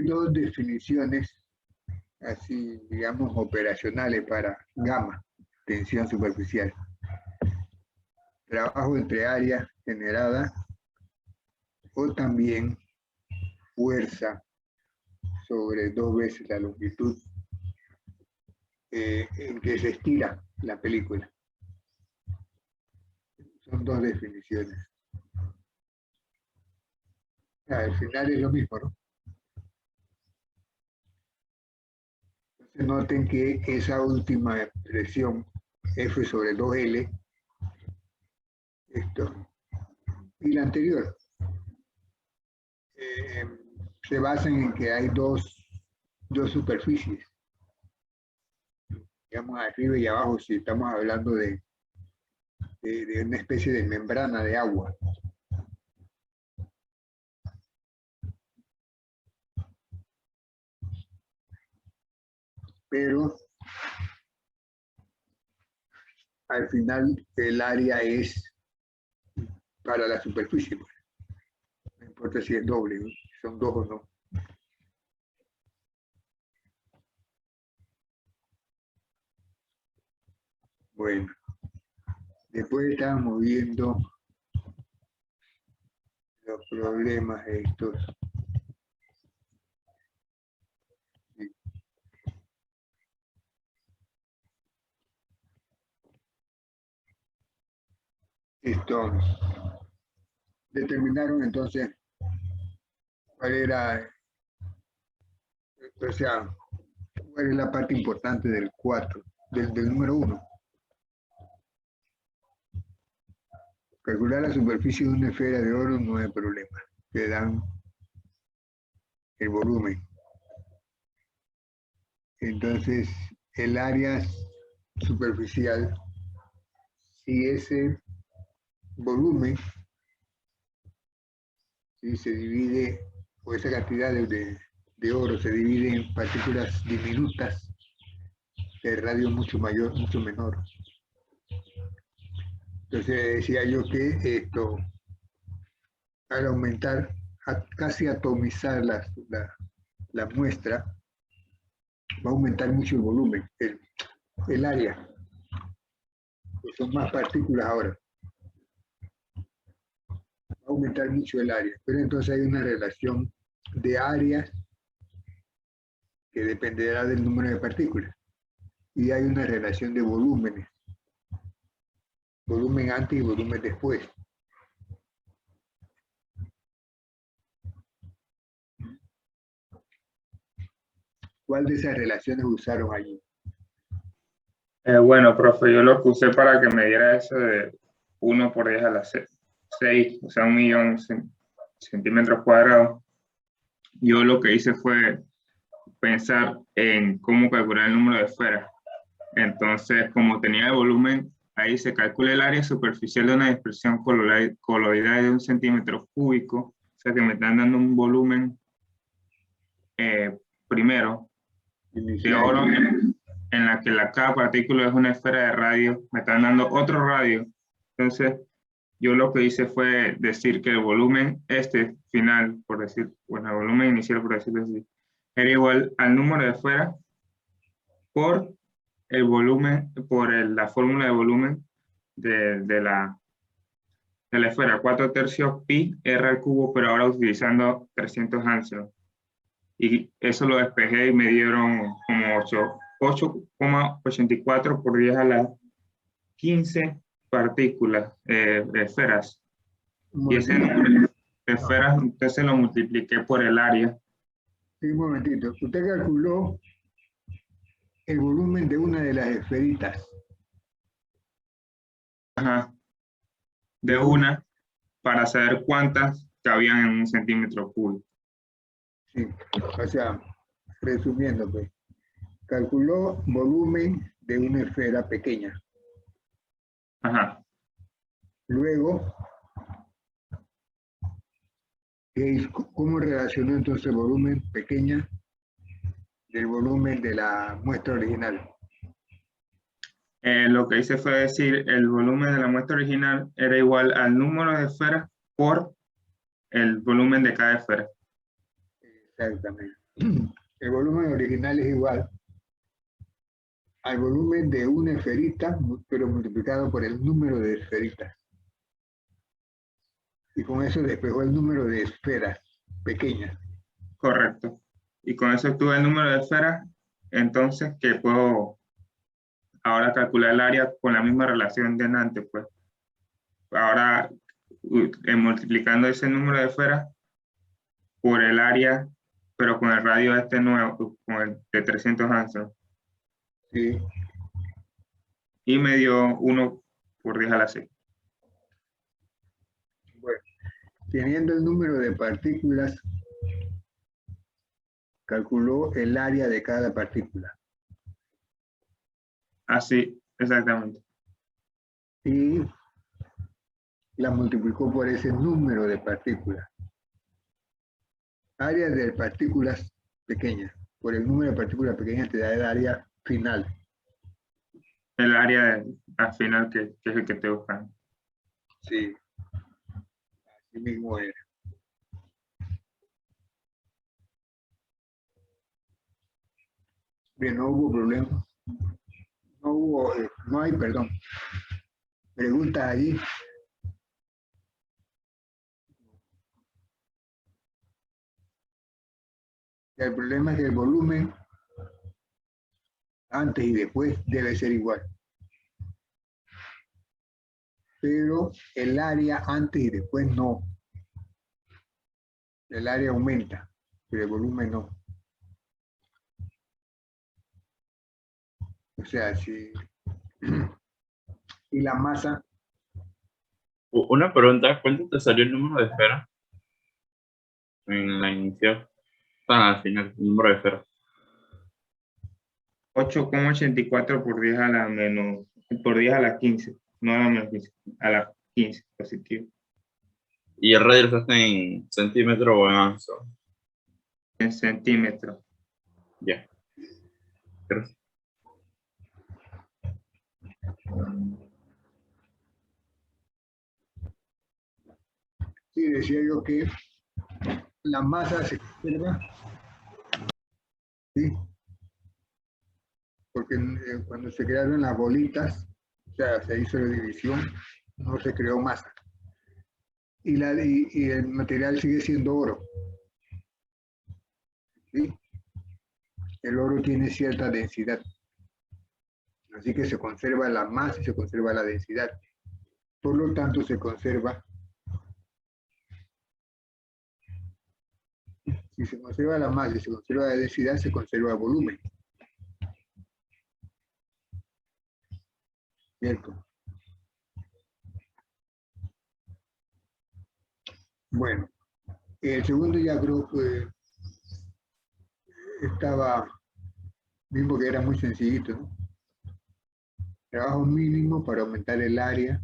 Hay dos definiciones, así digamos, operacionales para gamma, tensión superficial. Trabajo entre áreas generadas o también fuerza sobre 2 veces la longitud en que se estira la película. Son dos definiciones. Al final es lo mismo, ¿no? Entonces noten que esa última expresión, F sobre 2L, esto, y la anterior, se basan en que hay dos superficies, digamos arriba y abajo, si estamos hablando de una especie de membrana de agua. Pero al final el área es para la superficie. No importa si es doble, ¿no? Son dos o no. Bueno, después estábamos viendo los problemas estos. Esto determinaron entonces cuál era, o sea, cuál es la parte importante del 4, del número 1. Calcular la superficie de una esfera de oro no hay problema, te dan el volumen. Entonces, el área superficial, si ese volumen, si se divide, o esa cantidad de oro se divide en partículas diminutas de radio mucho mayor, mucho menor. Entonces decía yo que esto, al aumentar, casi atomizar la muestra, va a aumentar mucho el volumen, el área. Pues son más partículas ahora. Va a aumentar mucho el área. Pero entonces hay una relación de áreas que dependerá del número de partículas. Y hay una relación de volúmenes. Volumen antes y volumen después. ¿Cuál de esas relaciones usaron allí? Bueno, profe, yo lo que usé para que me diera eso de 1 por 10 a la 6, o sea, 1.000.000 centímetros cuadrados. Yo lo que hice fue pensar en cómo calcular el número de esferas. Entonces, como tenía el volumen, ahí se calcula el área superficial de una dispersión coloidal de 1 centímetro cúbico, o sea que me están dando un volumen primero de oro en la que cada partícula es una esfera de radio, me están dando otro radio. Entonces, yo lo que hice fue decir que el volumen final, por decir, bueno, el volumen inicial, por decirlo así, era igual al número de esferas por el volumen, por la fórmula de volumen de la esfera, 4/3 pi r al cubo, pero ahora utilizando 300 Angstrom. Y eso lo despejé y me dieron como 8,84 por 10 a la 15 partículas, esferas. Y ese número de esferas, entonces lo multipliqué por el área. Sí, un momentito. Usted calculó el volumen de una de las esferitas. Ajá. De una, para saber cuántas cabían en 1 centímetro cúbico. Sí, o sea, resumiendo, pues, calculó volumen de una esfera pequeña. Ajá. Luego, ¿cómo relacionó entonces el volumen pequeña del volumen de la muestra original? Lo que hice fue decir el volumen de la muestra original era igual al número de esferas por el volumen de cada esfera. Exactamente. el volumen original es igual al volumen de una esferita, pero multiplicado por el número de esferitas. Y con eso despejó el número de esferas pequeñas. Correcto. Y con eso tuve el número de esferas, entonces que puedo ahora calcular el área con la misma relación de antes, pues. Ahora, multiplicando ese número de esferas por el área, pero con el radio este nuevo, con el de 300 Angstrom. Sí. Y me dio 1 por 10 a la 6. Bueno, teniendo el número de partículas, calculó el área de cada partícula. Así, exactamente. Y la multiplicó por ese número de partículas. Área de partículas pequeñas. Por el número de partículas pequeñas te da el área final. El área al final que es el que te buscan. Sí. Así mismo era. Bien, no hubo problema. No hay, perdón. Preguntas allí. El problema es que el volumen antes y después debe ser igual. Pero el área antes y después no. El área aumenta, pero el volumen no. O sea, si y la masa, Una pregunta, ¿cuánto te salió el número de esferas en la inicial? Al final, el número de esferas. 8,84 por 10 a la menos, por 10 a la 15, no a la menos 15, a la 15 positivo. ¿Y el radio está en centímetros o en Angstrom? En centímetros. Ya. Gracias. sí, decía yo que la masa se conserva, ¿sí? Porque cuando se crearon las bolitas, o sea, se hizo la división, no se creó masa. Y el material sigue siendo oro. ¿Sí? El oro tiene cierta densidad. Así que se conserva la masa y se conserva la densidad. Por lo tanto, se conserva. Si se conserva la masa y se conserva la densidad, se conserva el volumen. ¿Cierto? Bueno, el segundo ya creo que estaba, mismo que era muy sencillito, ¿no? Trabajo mínimo para aumentar el área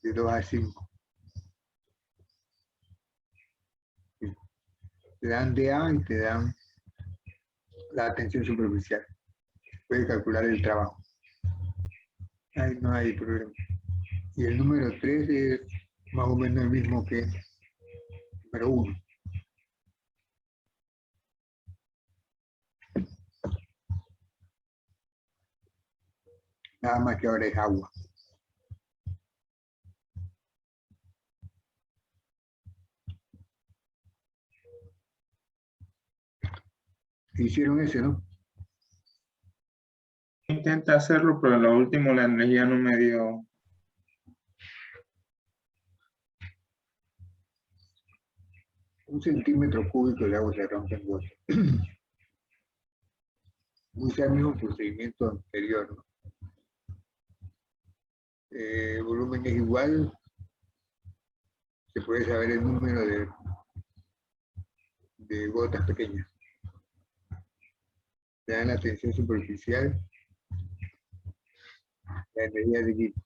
de 2 a 5. ¿Sí? Te dan DA y te dan la tensión superficial. Puedes calcular el trabajo. Ahí no hay problema. Y el número 3 es más o menos el mismo que el número 1. Nada más que ahora es agua. Hicieron ese, ¿no? Intenta hacerlo, pero lo último la energía no me dio. Un centímetro cúbico de agua se rompe en 2. Usa el mismo procedimiento anterior, ¿no? El volumen es igual. Se puede saber el número de gotas pequeñas. Te dan la tensión superficial, la energía de Gibbs.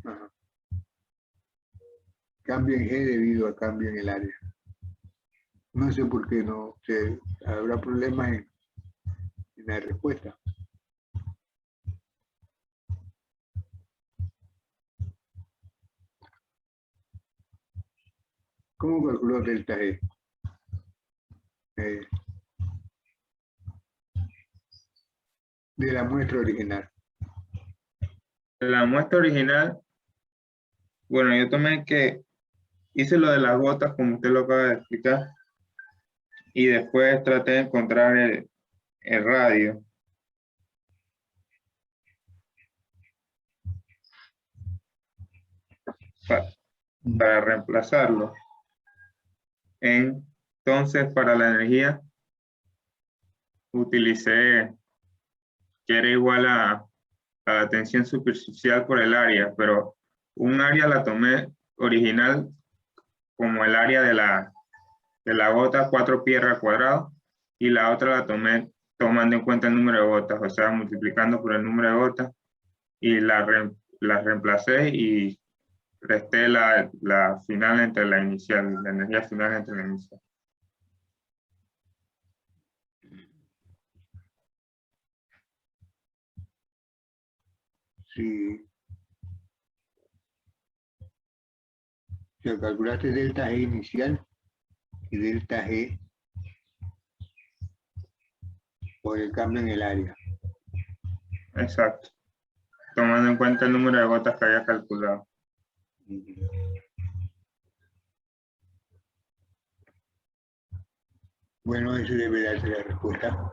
Ajá. Cambio en G debido a cambio en el área. No sé por qué no. Habrá problemas en la respuesta. ¿Cómo calculó delta G? De la muestra original. La muestra original, bueno, yo tomé que hice lo de las gotas, como usted lo acaba de explicar, y después traté de encontrar el radio. Para reemplazarlo. Entonces, para la energía, utilicé que era igual a la tensión superficial por el área, pero un área la tomé original como el área de la gota 4 pi r al cuadrado, y la otra la tomé tomando en cuenta el número de gotas, o sea, multiplicando por el número de gotas, y la reemplacé y resté la final entre la inicial, la energía final entre la inicial. Sí. O sea, calculaste delta G inicial y delta G por el cambio en el área. Exacto. Tomando en cuenta el número de gotas que había calculado. Bueno, eso debe darse la respuesta.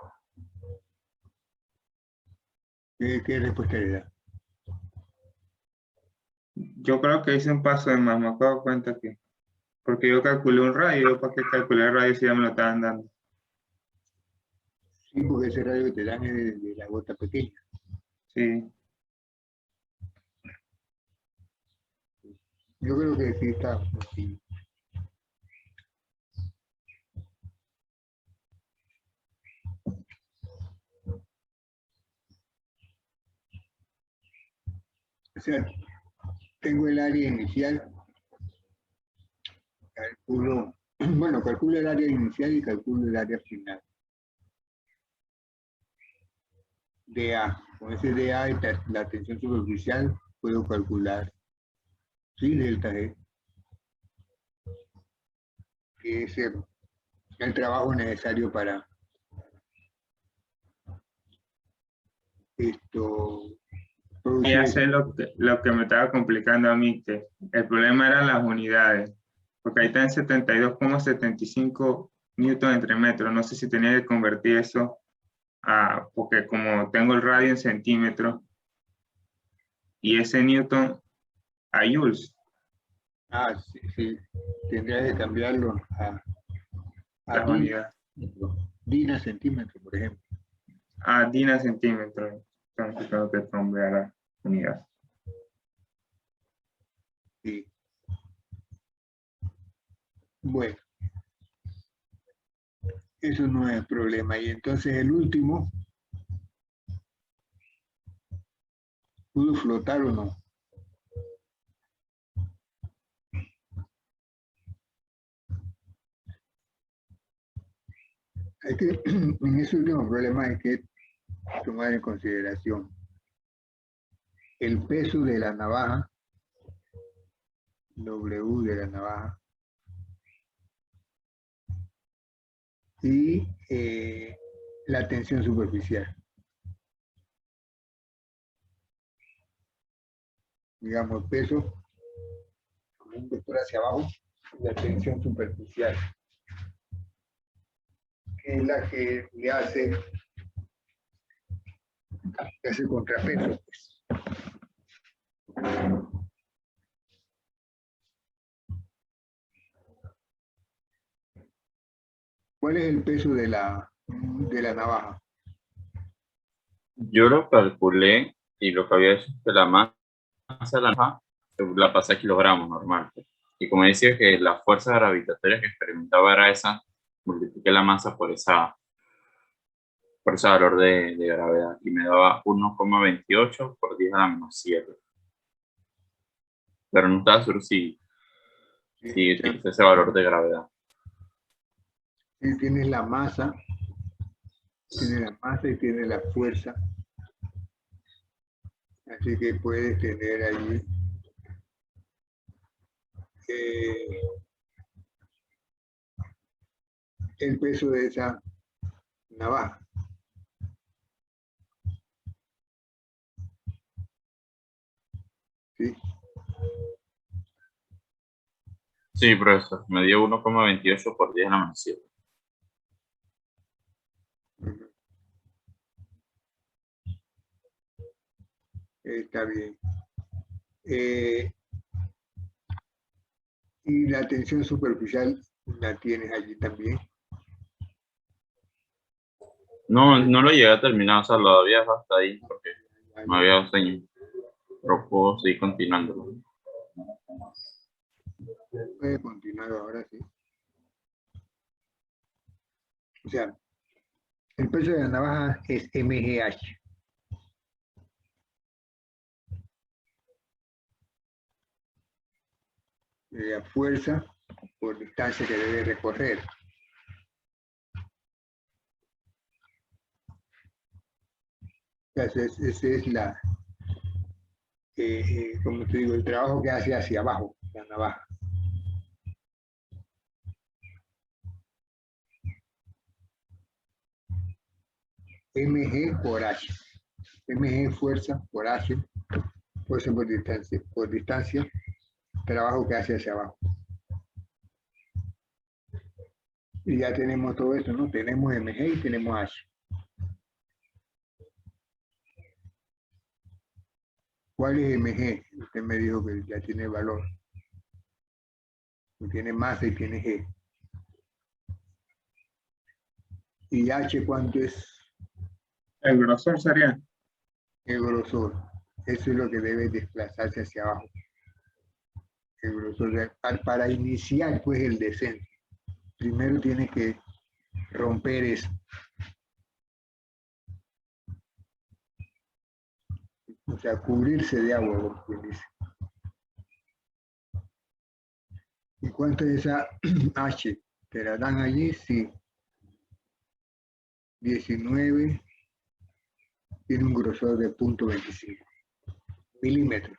¿Qué respuesta le da? Yo creo que hice un paso de más, me acabo de cuenta que, porque yo calculé un radio, ¿para qué calculé el radio si ya me lo estaban dando? Sí, porque ese radio que te dan es de la gota pequeña. Sí. Yo creo que sí está sencillo. O sea, tengo el área inicial, calculo, bueno, calculo el área inicial y calculo el área final. dA, con ese dA y la tensión superficial puedo calcular, sí, delta G, que es el trabajo necesario para esto. Ya sé lo que me estaba complicando a mí, que el problema eran las unidades, porque ahí está en 72,75 newton entre metros. No sé si tenía que convertir eso a, porque como tengo el radio en centímetros, y ese newton a joules. Ah, sí, sí. Tendría que cambiarlo a Las unidades. DIN a centímetro, por ejemplo. A DIN centímetros. Entonces tengo que cambiar la unidad. Sí. Bueno, eso no es problema. Y entonces el último, ¿pudo flotar o no? Hay que, en ese último problema hay que tomar en consideración el peso de la navaja, W de la navaja, y la tensión superficial. Digamos, el peso como un vector hacia abajo, y la tensión superficial, que es la que le hace contrapeso. ¿Cuál es el peso de la navaja? Yo lo calculé y lo que había hecho es que la masa de la navaja la pasé a kilogramos normal. Y como decía que la fuerza gravitatoria que experimentaba era esa, multipliqué la masa por ese valor de gravedad y me daba 1,28 por 10 a la menos 7. Pero no estaba seguro si utilicé ese valor de gravedad. Sí, tienes la masa y tiene la fuerza. Así que puedes tener allí el peso de esa navaja. ¿Sí? Sí, profesor, me dio 1,28 por 10 a la menos 7. Está bien. Y la tensión superficial la tienes allí también. No, no lo llegué a terminar, o sea, lo había dejado hasta ahí porque me había dado sueño. Pero puedo seguir continuando. Puede continuar ahora, sí. O sea, el peso de la navaja es MGH. La fuerza por distancia que debe recorrer. Entonces, ese es la, como te digo, el trabajo que hace hacia abajo la navaja. MG por H. MG fuerza por H, fuerza por distancia, trabajo que hace hacia abajo. Y ya tenemos todo esto, ¿no? Tenemos MG y tenemos H. ¿Cuál es MG? Usted me dijo que ya tiene valor. Tiene masa y tiene G. ¿Y H cuánto es? El grosor sería. El grosor. Eso es lo que debe desplazarse hacia abajo. El grosor. Para iniciar pues el descenso, primero tiene que romper eso. O sea, cubrirse de agua, lo que dice. ¿Y cuánto es esa H? ¿Te la dan allí? Sí. 19, tiene un grosor de 0.25 milímetros.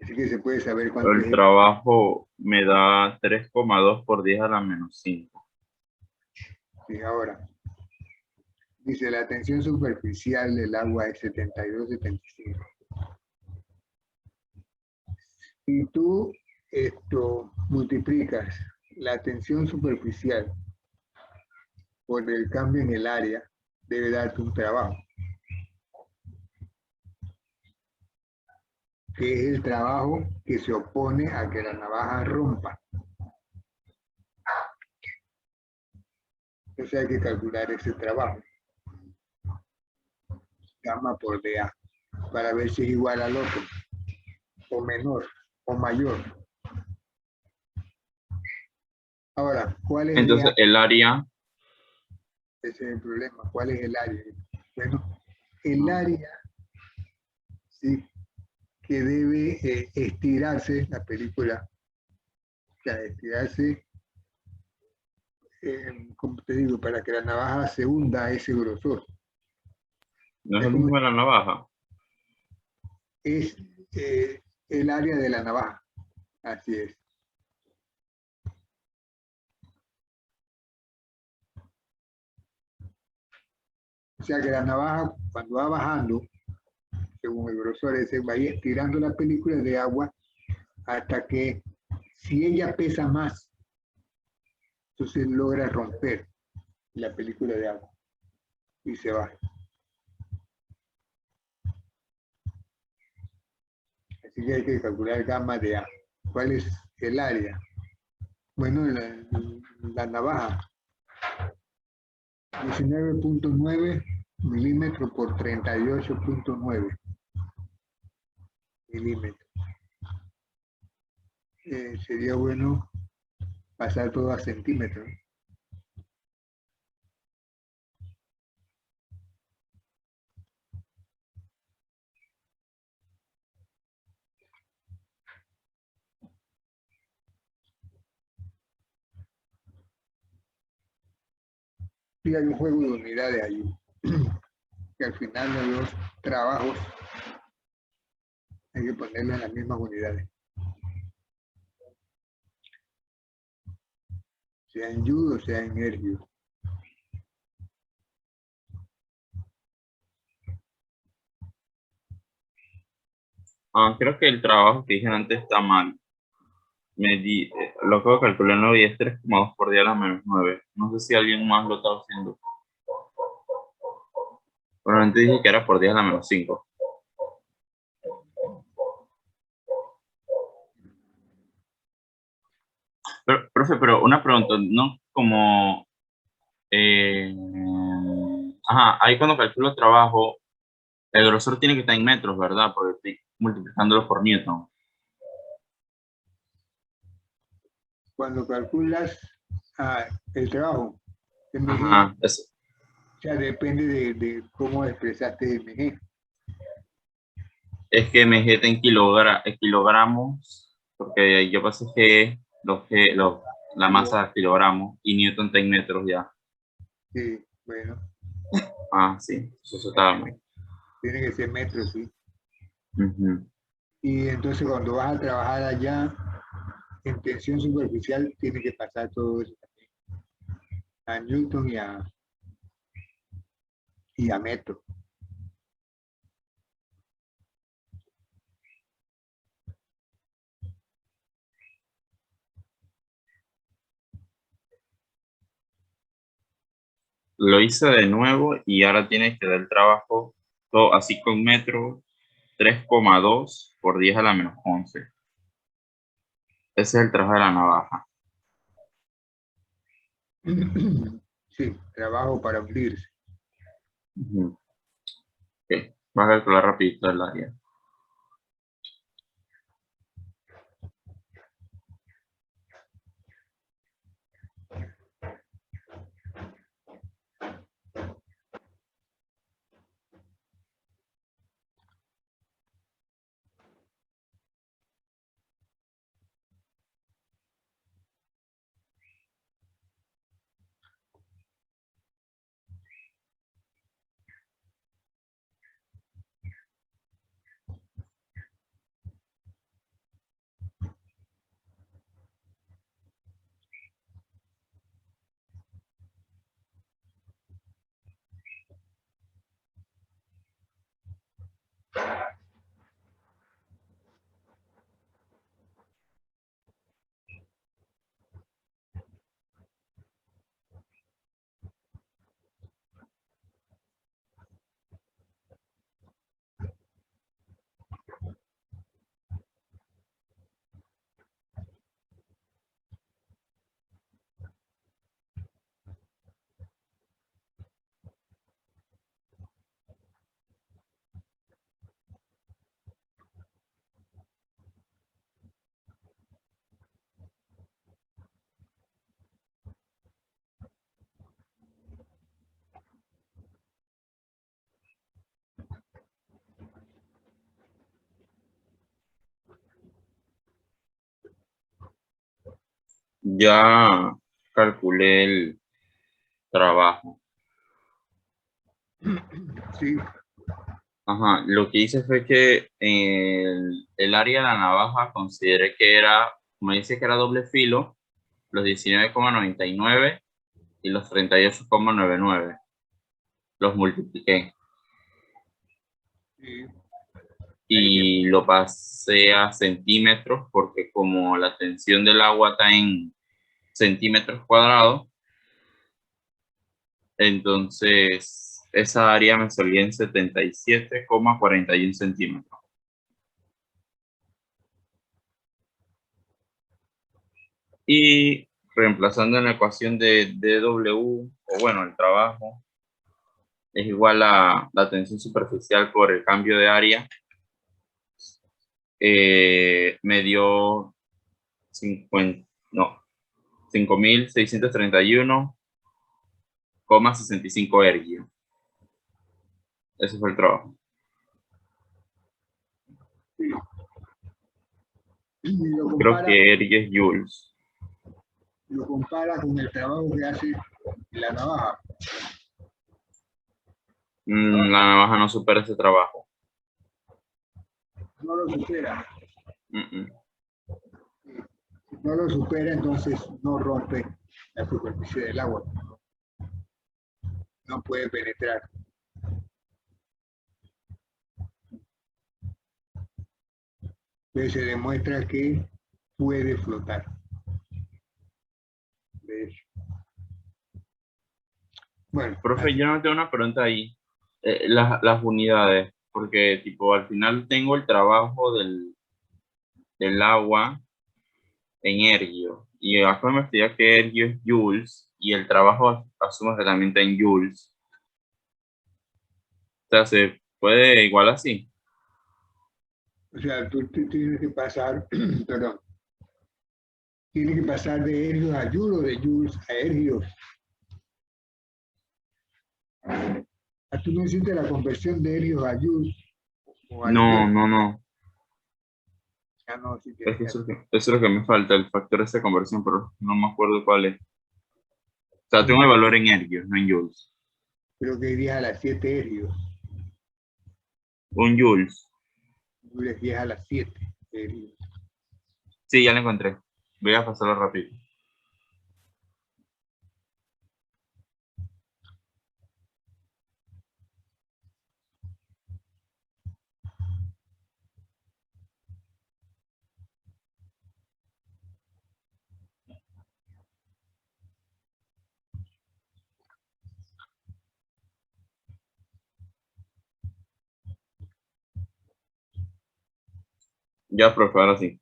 Así que se puede saber cuánto El es. trabajo me da 3,2 por 10 a la menos 5. Sí, ahora, dice la tensión superficial del agua es 72-75. Si tú multiplicas la tensión superficial por el cambio en el área, debe darte un trabajo, que es el trabajo que se opone a que la navaja rompa. Entonces hay que calcular ese trabajo, gamma por dA, para ver si es igual al otro, o menor, o mayor. Ahora, ¿cuál es Entonces, dA? el área, Ese es el problema. ¿Cuál es el área? Bueno, el área, sí, que debe estirarse, la película, o sea, estirarse, como te digo, para que la navaja se hunda a ese grosor. no es el mismo de la navaja. Es el área de la navaja, así es. O sea que la navaja, cuando va bajando, según el grosor ese, va estirando la película de agua hasta que, si ella pesa más, entonces logra romper la película de agua y se va. Así que hay que calcular gamma de A. ¿Cuál es el área? Bueno, la navaja, 19.9 milímetros por 38.9 milímetros. Sería bueno pasar todo a centímetros. Y hay un juego de unidades ahí, que al final de los trabajos hay que ponerlo en las mismas unidades. sea en joule o sea en ergio. Creo que el trabajo que dije antes está mal. Lo que calculé en 9 y es 3,2 por 10 a la menos 9. No sé si alguien más lo está haciendo. Bueno, antes dije que era por 10 a la menos 5. Pero, profe, pero una pregunta, ¿no? Como, ahí cuando calculo el trabajo, el grosor tiene que estar en metros, ¿verdad? Porque estoy multiplicándolo por Newton. Cuando calculas el trabajo, MG, Ajá, o sea, depende de cómo expresaste MG. es que MG está en kilogramos, porque yo pasé que la masa a kilogramos y Newton está en metros ya. Sí, bueno, Sí, eso estaba mal. tiene que ser metros, sí. Ujú. Y entonces cuando vas a trabajar allá en tensión superficial, tiene que pasar todo eso también, a Newton y a metro. Lo hice de nuevo y ahora tiene que dar el trabajo todo así con metros 3,2 por 10 a la menos 11. Ese es el trabajo de la navaja. Sí, trabajo para hundirse. Ujú. Ok, vas a calcular rapidito el área. Ya calculé el trabajo. Sí, Ajá, lo que hice fue que el área de la navaja consideré que era, como dice que era doble filo, los 19,99 y los 38,99. Los multipliqué sí. y lo pasé a centímetros porque como la tensión del agua está en centímetros cuadrados, entonces esa área me salía en 77,41 centímetros. Y reemplazando en la ecuación de dW, o bueno, el trabajo, es igual a la tensión superficial por el cambio de área, me dio 50, no, 5.631,65 ergio. Ese fue el trabajo. Sí. Y Creo que ergio es joules. lo compara con el trabajo que hace la navaja. La navaja no supera ese trabajo. No lo supera. Mm, mm. Si no lo supera, entonces no rompe la superficie del agua. No puede penetrar. Entonces se demuestra que puede flotar. De hecho. Bueno, Profe, yo no tengo una pregunta ahí. Las unidades, porque tipo al final tengo el trabajo del agua en ergio. Y acá me explica que ergio es joules y el trabajo asumo que también está en joules. O sea, se puede igual así. o sea, tú tienes que pasar, perdón, tienes que pasar de ergios a joules o de joules a ergios. Tú no hiciste la conversión de ergios a joules o a No, inversa. no, no. Ya no, sí Es tienes que que eso, hacer. eso es lo que me falta, el factor de esa conversión, pero no me acuerdo cuál es. O sea, tengo el valor en ergios, no en joules. Creo que irías a las 7 ergios. Un joules. Joules irías a las 7 ergios. Sí, ya lo encontré. Voy a pasarlo rápido. Ya, profe, ahora sí.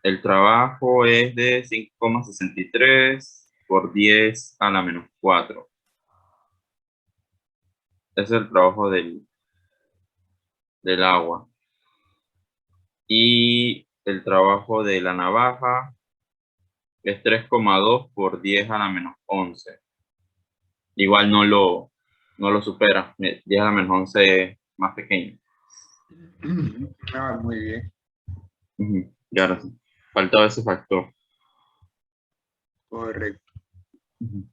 El trabajo es de 5,63 por 10 a la menos 4. Ese es el trabajo del agua. Y el trabajo de la navaja es 3,2 por 10 a la menos 11. Igual no lo supera. 10 a la menos 11 es más pequeño. Ah, muy bien, Ujú. Y ahora sí. Faltaba ese factor. correcto. Ujú.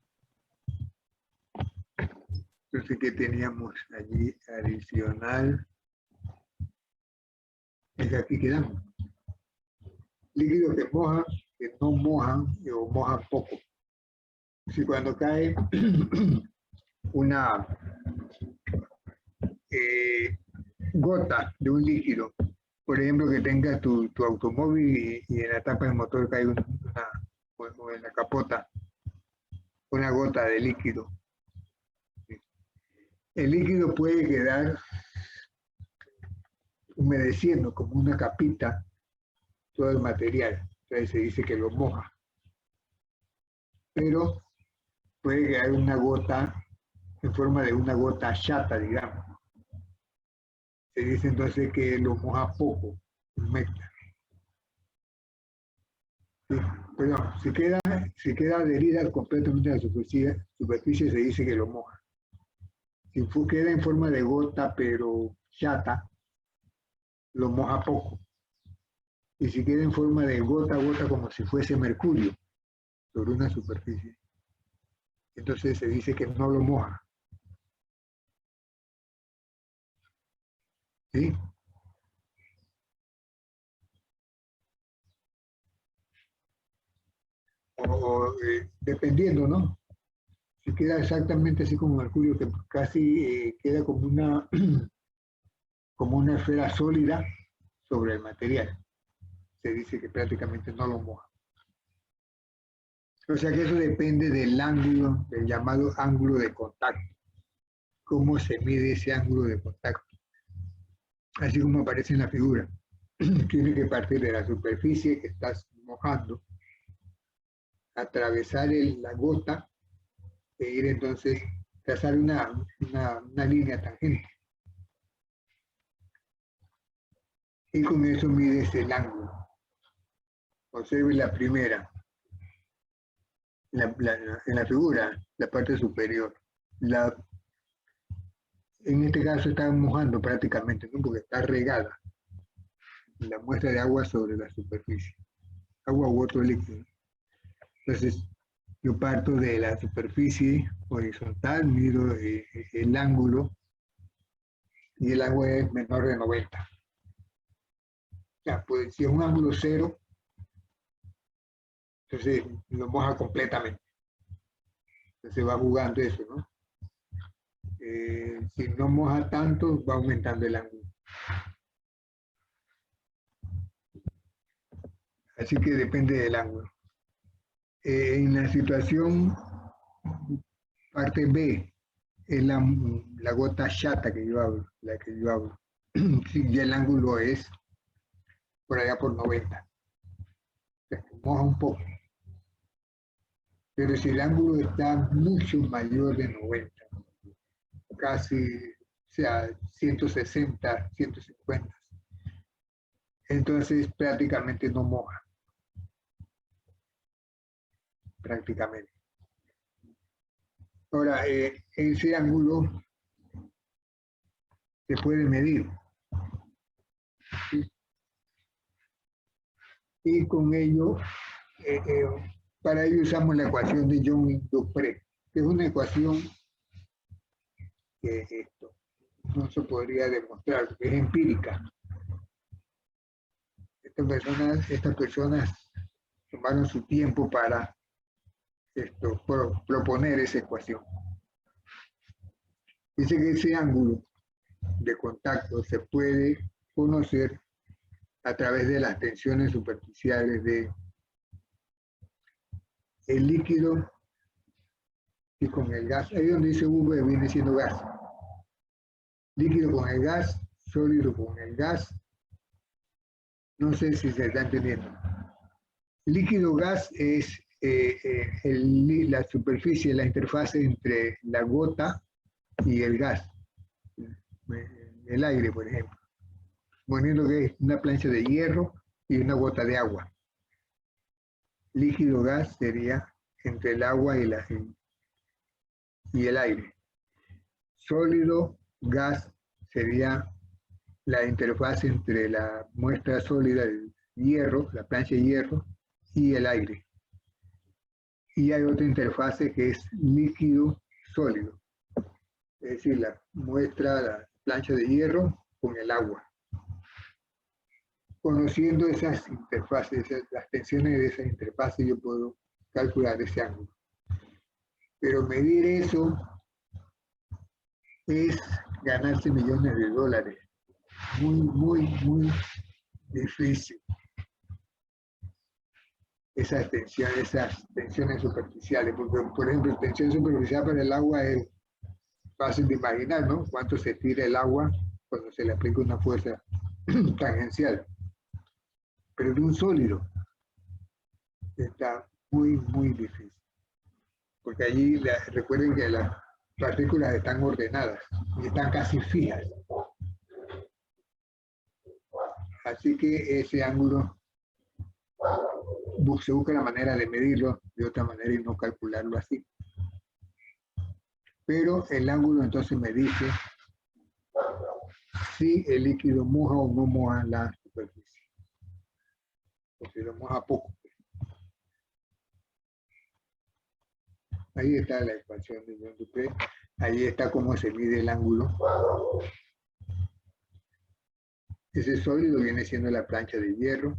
Entonces, ¿qué teníamos allí adicional? Es que aquí quedamos. Líquidos que mojan, que no mojan o mojan poco. Si cuando cae una gota de un líquido, por ejemplo, que tenga tu automóvil y en la tapa del motor cae o en la capota, una gota de líquido. El líquido puede quedar humedeciendo como una capita todo el material. Entonces se dice que lo moja. Pero puede quedar una gota en forma de una gota chata, digamos. Se dice entonces que lo moja poco, humecta. ¿Sí? Perdón, si queda adherida completamente a la superficie se dice que lo moja. Si queda en forma de gota pero chata, lo moja poco. Y si queda en forma de gota a gota como si fuese mercurio sobre una superficie, entonces se dice que no lo moja. ¿Sí? Dependiendo, ¿no? Si queda exactamente así como mercurio, que casi queda como una esfera sólida sobre el material. Se dice que prácticamente no lo moja. O sea que eso depende del ángulo, del llamado ángulo de contacto. ¿Cómo se mide ese ángulo de contacto? Así como aparece en la figura. Tiene que partir de la superficie que estás mojando, atravesar la gota e ir entonces, trazar una línea tangente. Y con eso mides el ángulo. Observe la primera, en la figura, la parte superior. En este caso está mojando prácticamente, ¿no? Porque está regada la muestra de agua sobre la superficie. Agua u otro líquido. Entonces, yo parto de la superficie horizontal, mido el ángulo y el agua es menor de 90. O sea, pues si es un ángulo cero, entonces lo moja completamente. Entonces va jugando eso, ¿no? Si no moja tanto, va aumentando el ángulo. Así que depende del ángulo. En la situación parte B, es la gota chata que yo hablo, la que yo hablo. Si el ángulo es por allá por 90. Moja un poco. Pero si el ángulo está mucho mayor de 90, casi, o sea, 160, 150, entonces prácticamente no moja. Prácticamente. Ahora, ese ángulo se puede medir. ¿Sí? Y con ello, para ello usamos la ecuación de Young-Dupré, que es una ecuación que esto no se podría demostrar, porque es empírica. Estas personas tomaron su tiempo para proponer esa ecuación. Dice que ese ángulo de contacto se puede conocer a través de las tensiones superficiales de el líquido y con el gas. Ahí donde dice V viene siendo gas. Líquido con el gas, sólido con el gas. No sé si se está entendiendo. Líquido gas es la superficie, la interfase entre la gota y el gas. El aire, por ejemplo. Poniendo que es una plancha de hierro y una gota de agua. Líquido gas sería entre el agua y el aire. Sólido gas sería la interfaz entre la muestra sólida del hierro, la plancha de hierro, y el aire. Y hay otra interfase que es líquido sólido, es decir, la muestra, la plancha de hierro con el agua. Conociendo esas interfaces, las tensiones de esas interfaces, yo puedo calcular ese ángulo. Pero medir eso es ganarse millones de dólares. Muy difícil. Esas tensiones superficiales, porque, por ejemplo, tensión superficial para el agua es fácil de imaginar, ¿no? Cuánto se tira el agua cuando se le aplica una fuerza tangencial. Pero de un sólido está muy difícil. Porque allí, recuerden que las partículas están ordenadas y están casi fijas. Así que ese ángulo se busca la manera de medirlo de otra manera y no calcularlo así. Pero el ángulo entonces me dice si el líquido moja o no moja la superficie. O si lo moja poco. Ahí está la ecuación de Young-Dupré. Ahí está cómo se mide el ángulo. Ese sólido viene siendo la plancha de hierro,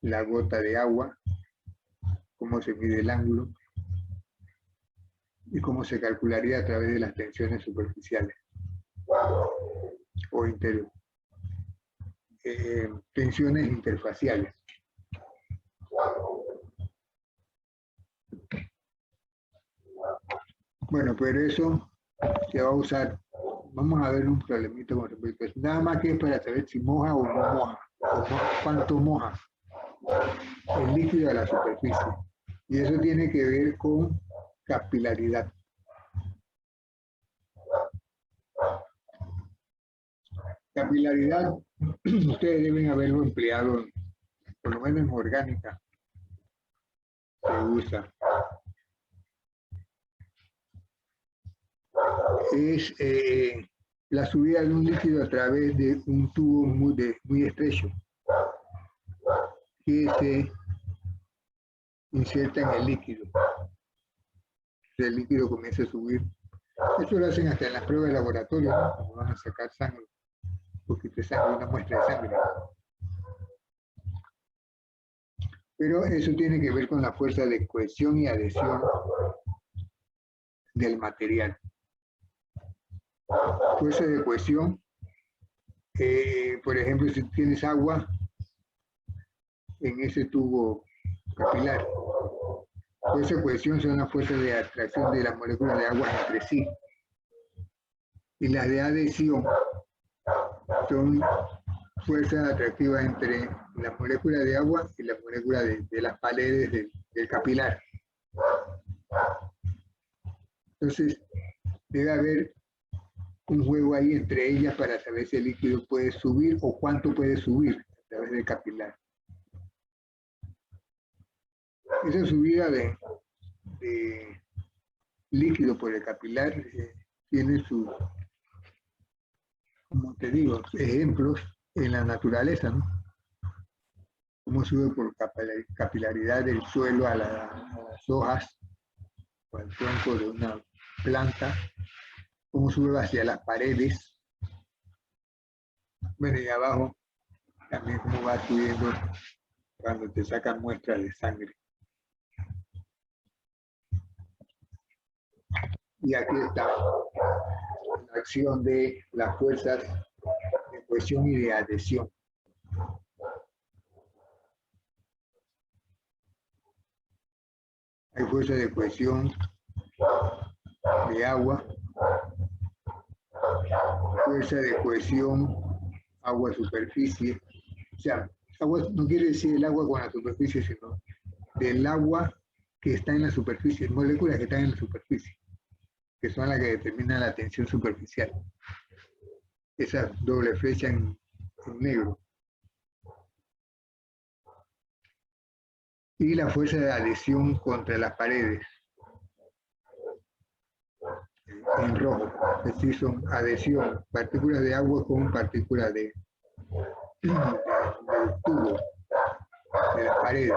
la gota de agua, cómo se mide el ángulo y cómo se calcularía a través de las tensiones superficiales o interior. Tensiones interfaciales. Bueno, pero eso se va a usar. Vamos a ver un problemita con respecto a eso. Nada más que es para saber si moja o no moja, o cuánto moja el líquido a la superficie. Y eso tiene que ver con capilaridad. Capilaridad, ustedes deben haberlo empleado, por lo menos en orgánica. Se usa. Es la subida de un líquido a través de un tubo muy estrecho que se inserta en el líquido. El líquido comienza a subir. Eso lo hacen hasta en las pruebas de laboratorio, ¿no? Cuando van a sacar sangre, un poquito de sangre, una muestra de sangre. Pero eso tiene que ver con la fuerza de cohesión y adhesión del material. Fuerza de cohesión, por ejemplo, si tienes agua en ese tubo capilar, fuerza de cohesión son las fuerzas de atracción de las moléculas de agua entre sí. Y las de adhesión son fuerzas atractivas entre las moléculas de agua y las moléculas de las paredes del capilar. Entonces, debe haber un juego ahí entre ellas para saber si el líquido puede subir o cuánto puede subir a través del capilar. Esa subida de líquido por el capilar tiene sus, como te digo, ejemplos en la naturaleza, ¿no? Cómo sube por capilaridad del suelo a las hojas o al tronco de una planta, cómo sube hacia las paredes. Bueno, y abajo también cómo va subiendo cuando te sacan muestras de sangre. Y aquí está la acción de las fuerzas de cohesión y de adhesión. Hay fuerza de cohesión de agua, fuerza de cohesión agua-superficie. O sea, agua no quiere decir el agua con la superficie, sino del agua que está en la superficie, moléculas que están en la superficie, que son las que determinan la tensión superficial. Esa doble flecha en negro. Y la fuerza de adhesión contra las paredes, en rojo. Es decir, son adhesión, partículas de agua con partículas del tubo, de las paredes.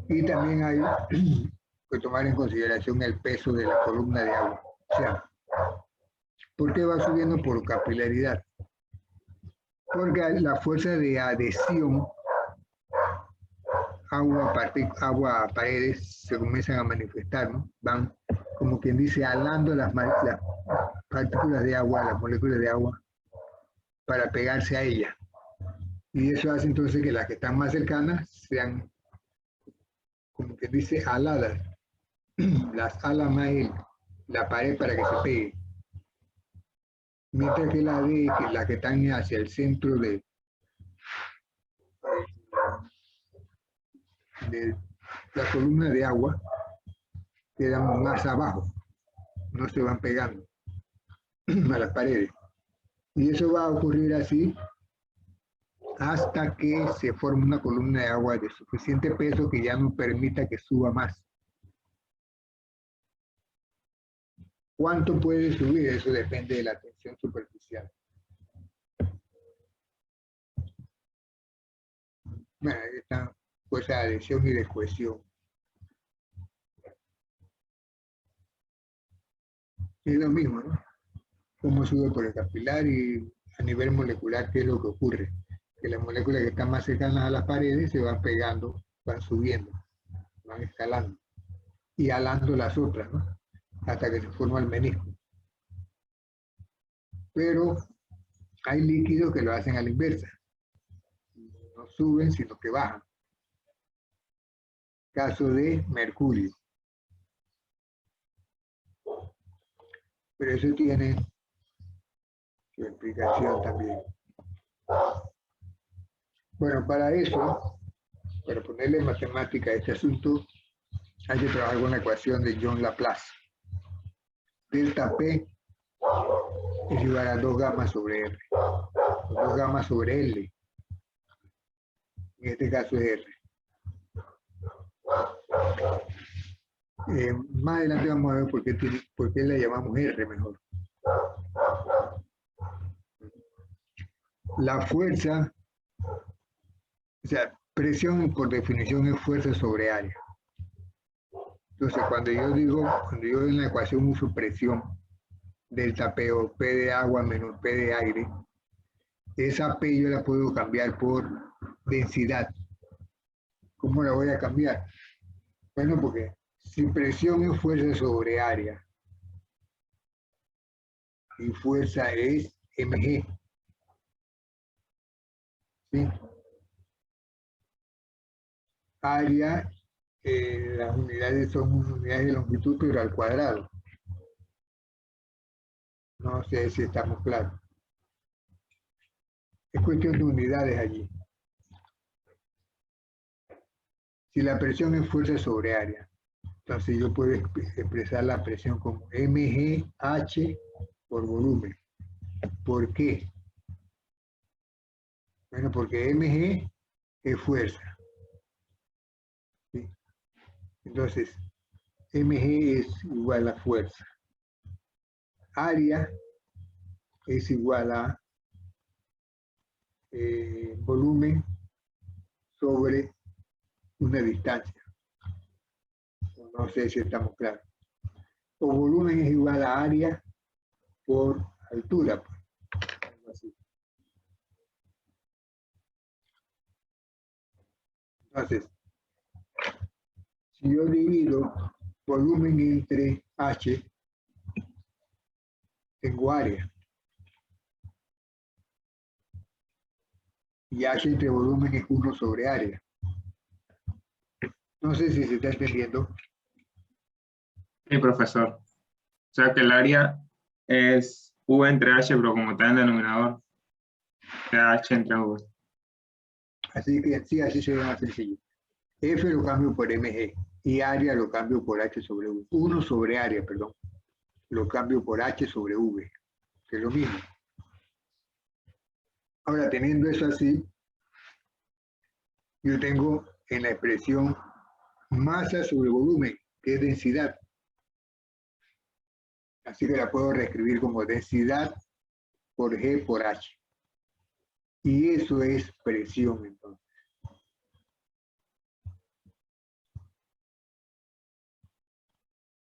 Y también hay que tomar en consideración el peso de la columna de agua. O sea, ¿por qué va subiendo? Por capilaridad. Porque la fuerza de adhesión agua a paredes se comienzan a manifestar, ¿no? Van, como quien dice, alando las partículas de agua, las moléculas de agua, para pegarse a ella. Y eso hace entonces que las que están más cercanas sean, como quien dice, aladas. Las ala más la pared para que se pegue. Mientras que las que están hacia el centro de la columna de agua quedan más abajo, no se van pegando a las paredes. Y eso va a ocurrir así hasta que se forme una columna de agua de suficiente peso que ya no permita que suba más. ¿Cuánto puede subir? Eso depende de la tensión superficial. Bueno, ahí está fuerza de adhesión y de cohesión. Es lo mismo, ¿no? Cómo sube por el capilar y a nivel molecular, ¿qué es lo que ocurre? Que las moléculas que están más cercanas a las paredes se van pegando, van subiendo, van escalando y alando las otras, ¿no? Hasta que se forma el menisco. Pero hay líquidos que lo hacen a la inversa. No suben, sino que bajan. Caso de mercurio. Pero eso tiene su explicación también. Bueno, para eso, para ponerle matemática a este asunto, hay que trabajar con la ecuación de John Laplace. Delta P es igual a 2 gamma sobre R. 2 gamma sobre L. En este caso es R. Más adelante vamos a ver por qué le llamamos R mejor. La fuerza, o sea, presión por definición es fuerza sobre área. Entonces, cuando yo en la ecuación uso presión, delta P o P de agua menos P de aire, esa P yo la puedo cambiar por densidad. ¿Cómo la voy a cambiar? Bueno, porque Si presión es fuerza sobre área y fuerza es mg, ¿sí? Área, las unidades son unidades de longitud, pero al cuadrado. No sé si estamos claros. Es cuestión de unidades allí. Si la presión es fuerza sobre área, entonces yo puedo expresar la presión como mgh por volumen. ¿Por qué? Bueno, porque mg es fuerza, ¿sí? Entonces, mg es igual a fuerza. Área es igual a volumen sobre una distancia. No sé si estamos claros. O volumen es igual a área por altura. Así. Entonces, si yo divido volumen entre h, tengo área. Y h entre volumen es 1 sobre área. No sé si se está entendiendo. Sí, profesor. O sea que el área es V entre H, pero como está en el denominador, queda H entre V. Así que sí, así sería más sencillo. F lo cambio por mg y área lo cambio por h sobre v. 1 sobre área, perdón. Lo cambio por h sobre v, que es lo mismo. Ahora, teniendo eso así, yo tengo en la expresión masa sobre volumen, que es densidad. Así que la puedo reescribir como densidad por G por H. Y eso es presión, entonces.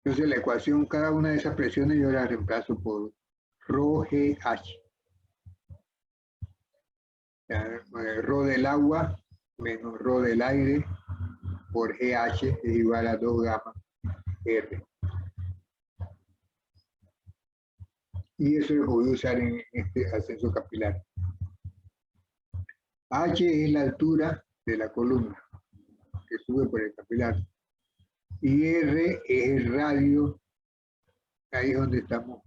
Entonces la ecuación, cada una de esas presiones yo la reemplazo por ρGH. Rho del agua menos rho del aire por GH es igual a 2 gamma R. Y eso lo voy a usar en este ascenso capilar. H es la altura de la columna que sube por el capilar. Y R es el radio, ahí es donde estamos.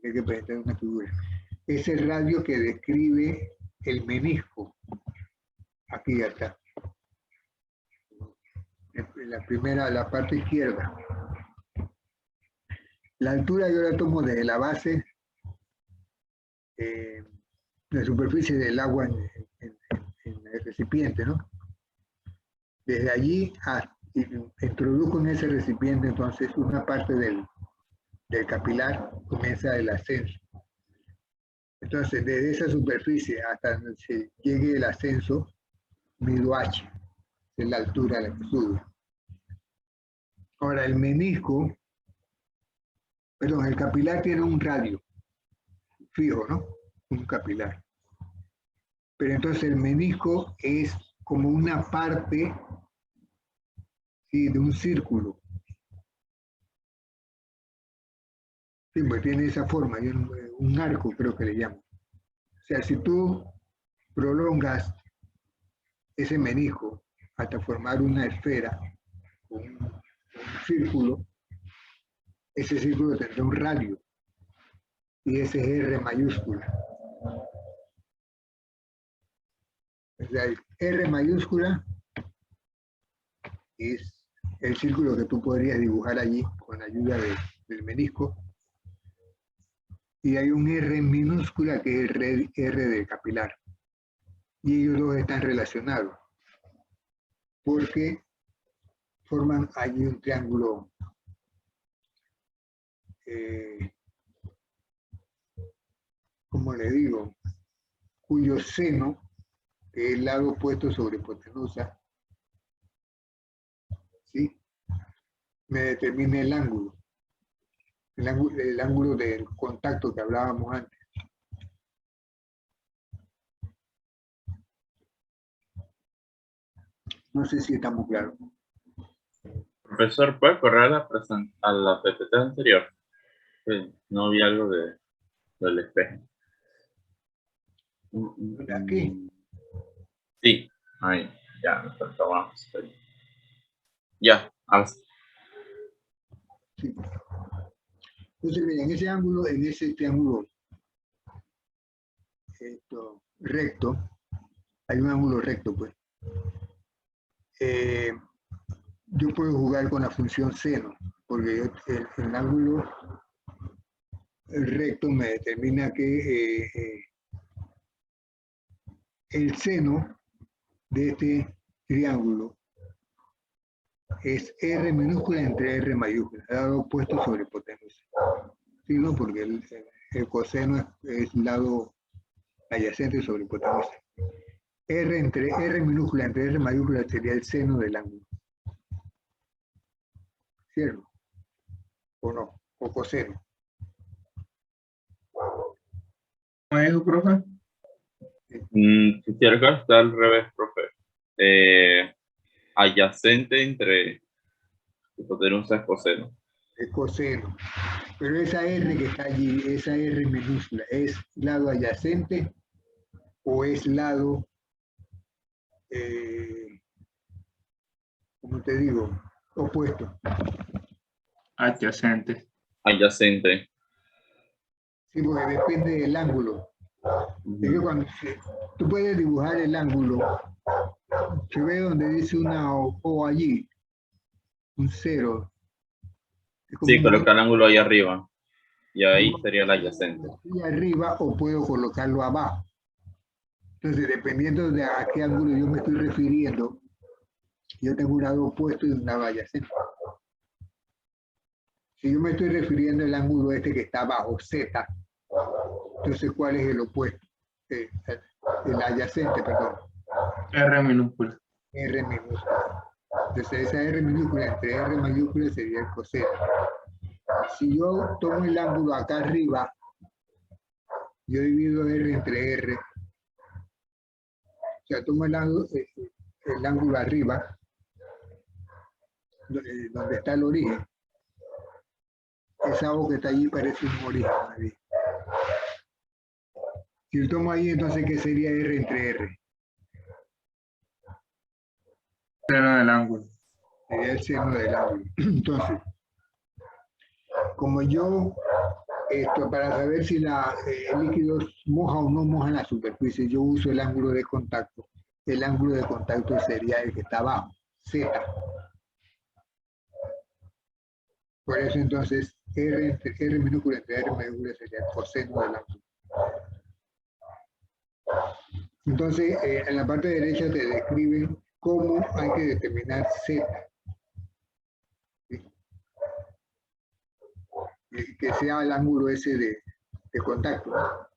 Hay que presentar una figura. Es el radio que describe el menisco. Aquí ya está. En la primera, la parte izquierda. La altura yo la tomo desde la base, la superficie del agua en el recipiente, ¿no? Desde allí introduzco en ese recipiente entonces una parte del capilar, comienza el ascenso. Entonces, desde esa superficie hasta donde se llegue el ascenso, mido H, es la altura a la que sube. Ahora, el menisco, perdón, el capilar tiene un radio fijo, ¿no? Un capilar. Pero entonces el menisco es como una parte, ¿sí?, de un círculo. Sí, pues tiene esa forma, un arco creo que le llaman. O sea, si tú prolongas ese menisco hasta formar una esfera, un círculo, ese círculo tendrá un radio y ese es R mayúscula. O sea, el R mayúscula es el círculo que tú podrías dibujar allí con la ayuda del menisco. Y hay un R minúscula que es el R del capilar. Y ellos dos están relacionados porque forman allí un triángulo como le digo, cuyo seno, que es el lado opuesto sobre hipotenusa, ¿sí?, me determina el ángulo del contacto que hablábamos antes. No sé si estamos claros. Profesor, ¿puede correr a la PPT anterior? No vi algo del espejo. ¿Aquí? Sí, ahí, ya, me faltó más. Ya, ahora sí. Sí. Entonces, mira, en ese ángulo, en ese triángulo recto, hay un ángulo recto, pues. Yo puedo jugar con la función seno, porque el ángulo recto me determina que el seno de este triángulo es R minúscula entre R mayúscula, lado opuesto sobre hipotenusa. Sí, ¿no? Porque el coseno es lado adyacente sobre hipotenusa. R minúscula entre R mayúscula sería el seno del ángulo. ¿Cierto? ¿O no? O coseno. ¿Cómo dijo, profe? Quisiera que está al revés, profe. Adyacente entre hipotenusa y coseno. Es coseno. Pero esa R que está allí, esa R minúscula, ¿es lado adyacente o es lado, como te digo, opuesto? Adyacente. Adyacente. Sí, porque depende del ángulo. Es que cuando tú puedes dibujar el ángulo, se ve donde dice una O allí, un cero. Sí, coloca el ángulo ahí arriba. Y ahí sería el adyacente. Y arriba o puedo colocarlo abajo. Entonces, dependiendo de a qué ángulo yo me estoy refiriendo, yo tengo un lado opuesto y un lado adyacente. Si yo me estoy refiriendo al ángulo este que está abajo, Z, entonces, ¿cuál es el opuesto? El adyacente, perdón. R minúscula. R minúscula. Entonces, esa R minúscula entre R mayúscula sería el coseno. Si yo tomo el ángulo acá arriba, yo divido R entre R. O sea, tomo el ángulo arriba, donde está el origen. Esa O que está allí parece un origen. Si yo tomo ahí, entonces, ¿qué sería R entre R? Seno del ángulo. Sería el seno del ángulo. Entonces, como yo, para saber si el líquido moja o no moja en la superficie, yo uso el ángulo de contacto. El ángulo de contacto sería el que está abajo, Z. Por eso entonces R minúscula entre R mayúscula sería el coseno del ángulo. Entonces, en la parte derecha te describen cómo hay que determinar Z. ¿Sí? Y que sea el ángulo ese de contacto. No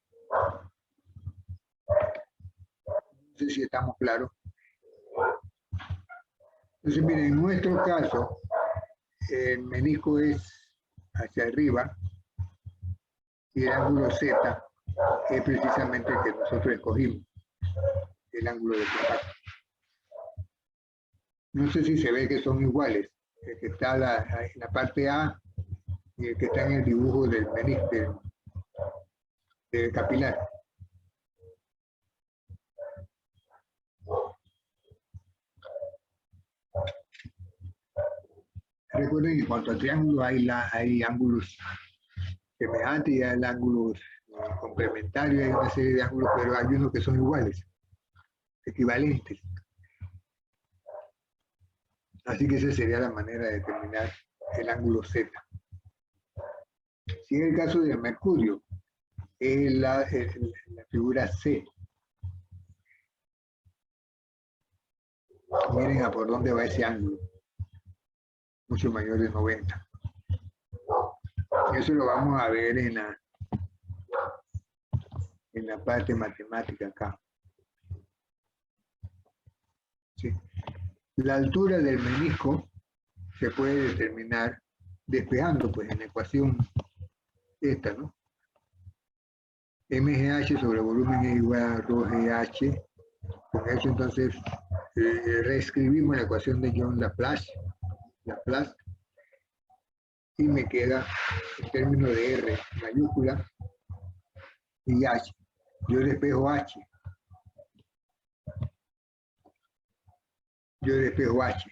sé si estamos claros. Entonces, miren, en nuestro caso, el menisco es hacia arriba y el ángulo Z es precisamente el que nosotros escogimos, el ángulo de contacto. No sé si se ve que son iguales, el que está en la parte A y el que está en el dibujo del menisco, del capilar. Recuerden que en cuanto al triángulo hay ángulos semejantes y hay ángulos complementarios, hay una serie de ángulos, pero hay unos que son iguales, equivalentes. Así que esa sería la manera de determinar el ángulo Z. Si en el caso de Mercurio, es la figura C. Miren a por dónde va ese ángulo. Mucho mayor de 90. Eso lo vamos a ver en la parte matemática acá. ¿Sí? La altura del menisco se puede determinar despejando, pues, en la ecuación esta, ¿no? MGH sobre volumen es igual a ρGH. Con eso, entonces, reescribimos la ecuación de John Laplace. Laplace, y me queda el término de R mayúscula y H. Yo despejo H. Yo despejo H.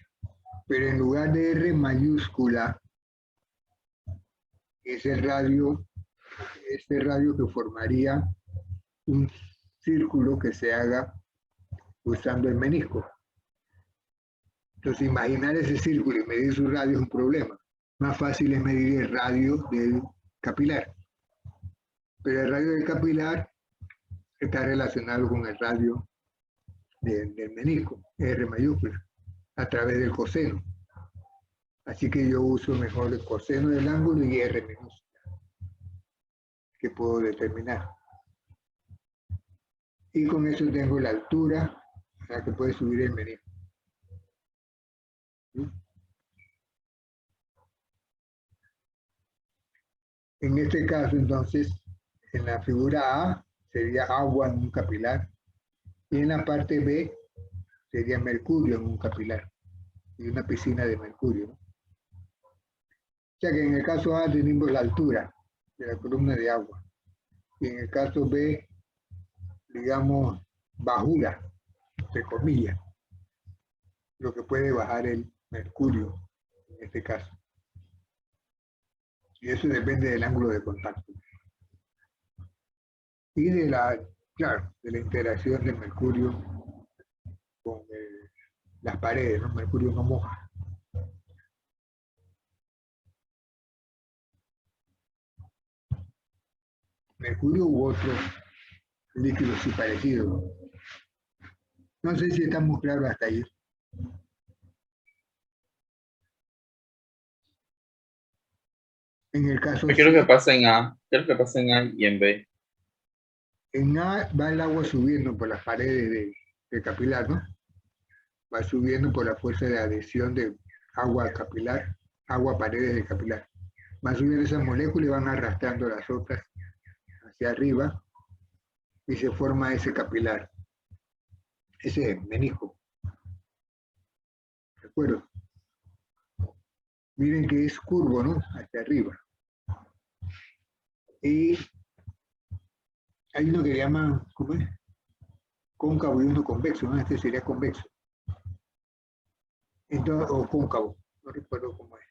Pero en lugar de R mayúscula, es el radio, este radio que formaría un círculo que se haga usando el menisco. Entonces, imaginar ese círculo y medir su radio es un problema. Más fácil es medir el radio del capilar. Pero el radio del capilar está relacionado con el radio del menisco, R mayúscula, a través del coseno. Así que yo uso mejor el coseno del ángulo y R minúscula, que puedo determinar. Y con eso tengo la altura a la que puede subir el menisco. ¿Sí? En este caso, entonces, en la figura A sería agua en un capilar y en la parte B sería mercurio en un capilar y una piscina de mercurio, ¿no? O sea que en el caso A tenemos la altura de la columna de agua y en el caso B, digamos, bajura, entre comillas, lo que puede bajar el mercurio en este caso. Y eso depende del ángulo de contacto. Y de la, claro, de la interacción del mercurio con las paredes, ¿no? Mercurio no moja. Mercurio u otro líquido sí parecido. No sé si estamos claros hasta ahí. En el caso ¿Qué es lo C, que pasa en A? ¿Qué es lo que pasa en A y en B? en A va el agua subiendo por las paredes del capilar, ¿no? Va subiendo por la fuerza de adhesión de agua al capilar, agua a paredes del capilar. Van subiendo esas moléculas y van arrastrando las otras hacia arriba y se forma ese capilar, ese menisco. ¿De acuerdo? Miren que es curvo, ¿no? Hacia arriba. Y hay uno que llaman, ¿cómo es? Cóncavo y uno convexo, ¿no? Este sería convexo. Entonces, o cóncavo, no recuerdo cómo es.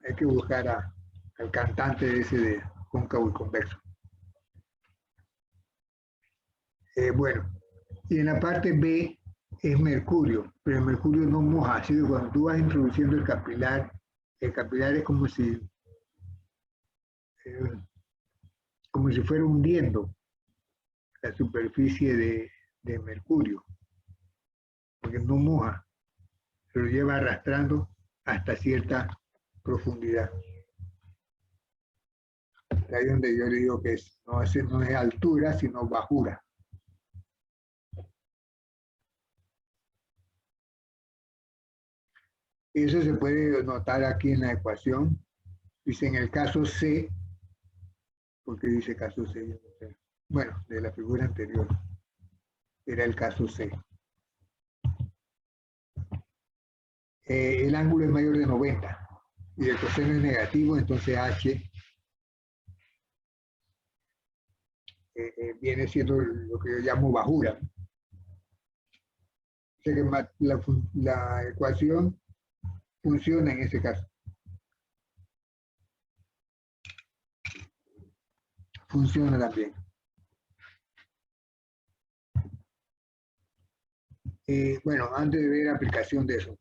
Hay que buscar al cantante de ese de cóncavo y convexo. Bueno, y en la parte B es mercurio, pero el mercurio no moja, así que cuando tú vas introduciendo el capilar es como si fuera hundiendo la superficie de mercurio, porque no moja, se lo lleva arrastrando hasta cierta profundidad. Ahí donde yo le digo que no es altura, sino bajura. Eso se puede notar aquí en la ecuación. Dice en el caso C, porque dice caso C, yo no sé. Bueno, de la figura anterior, era el caso C. El ángulo es mayor de 90 y el coseno es negativo, entonces H viene siendo lo que yo llamo bajura. O sea que la ecuación funciona en ese caso. Funciona también. Bueno, antes de ver la aplicación de eso,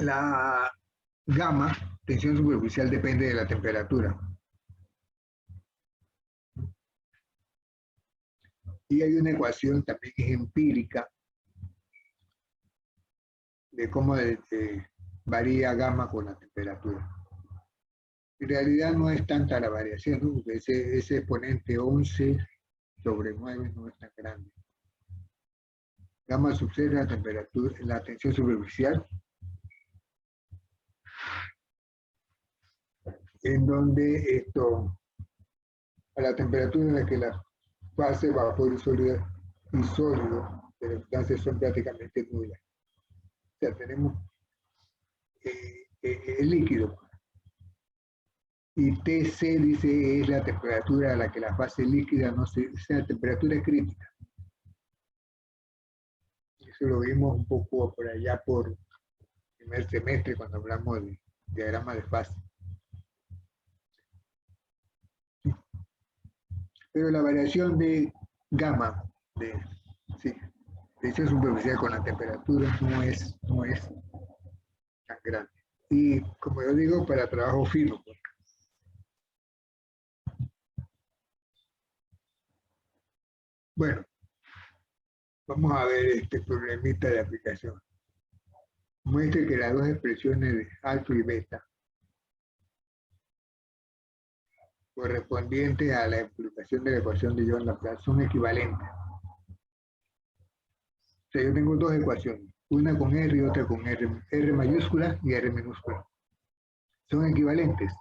la gamma, tensión superficial, depende de la temperatura. Y hay una ecuación también que es empírica de cómo varía gamma con la temperatura. En realidad no es tanta la variación, ¿no? Porque ese exponente 11 sobre 9 no es tan grande. Gamma sub 0 la temperatura, la tensión superficial, en donde a la temperatura en la que la fase vapor y sólido de la sustancia son prácticamente nulas. O sea, tenemos el líquido. Y TC dice es la temperatura a la que la fase líquida no se, es la temperatura crítica. Eso lo vimos un poco por allá por primer semestre cuando hablamos de diagrama de fase. Pero la variación de gamma de tensión superficial con la temperatura no es tan grande. Y como yo digo, para trabajo fino. Pues. Bueno, vamos a ver este problemita de aplicación. Muestre que las dos expresiones de alfa y beta correspondientes a la explicación de la ecuación de John-Laplace son equivalentes. O sea, yo tengo dos ecuaciones, una con R y otra con R mayúscula y R minúscula. Son equivalentes.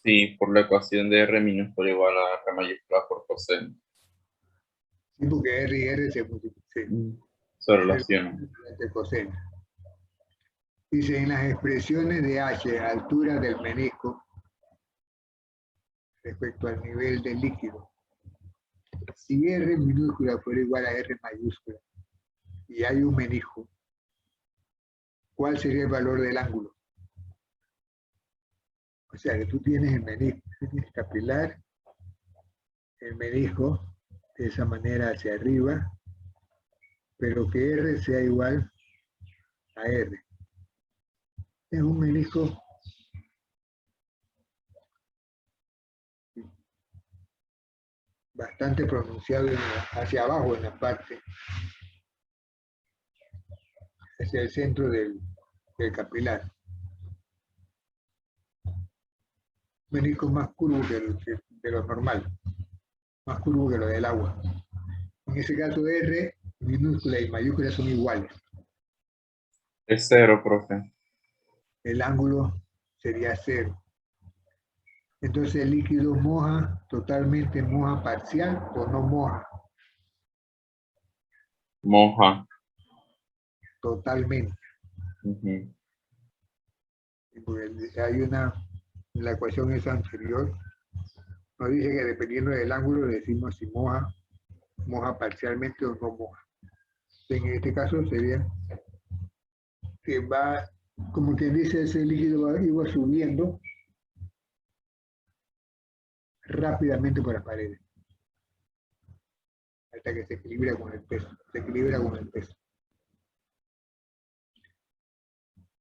Sí, por la ecuación de R minúscula igual a R mayúscula por coseno. Sí, porque R y R Se relacionan. Coseno. Dice, en las expresiones de H, altura del menisco, respecto al nivel del líquido, si R minúscula fuera igual a R mayúscula y hay un menisco, ¿cuál sería el valor del ángulo? O sea, que tú tienes el menisco, tienes capilar, el menisco, de esa manera hacia arriba, pero que R sea igual a R. Es un menisco bastante pronunciado hacia abajo en la parte, hacia el centro del capilar. Menisco más curvo que lo normal, más curvo que lo del agua. En ese caso R, minúscula y mayúscula son iguales. Es cero, profe. El ángulo sería 0. Entonces el líquido moja totalmente, moja parcial o no moja. Moja. Totalmente. Porque hay la ecuación esa anterior, nos dice que dependiendo del ángulo decimos si moja parcialmente o no moja. En este caso sería que va, como quien dice, ese líquido iba subiendo rápidamente por las paredes hasta que se equilibra con el peso.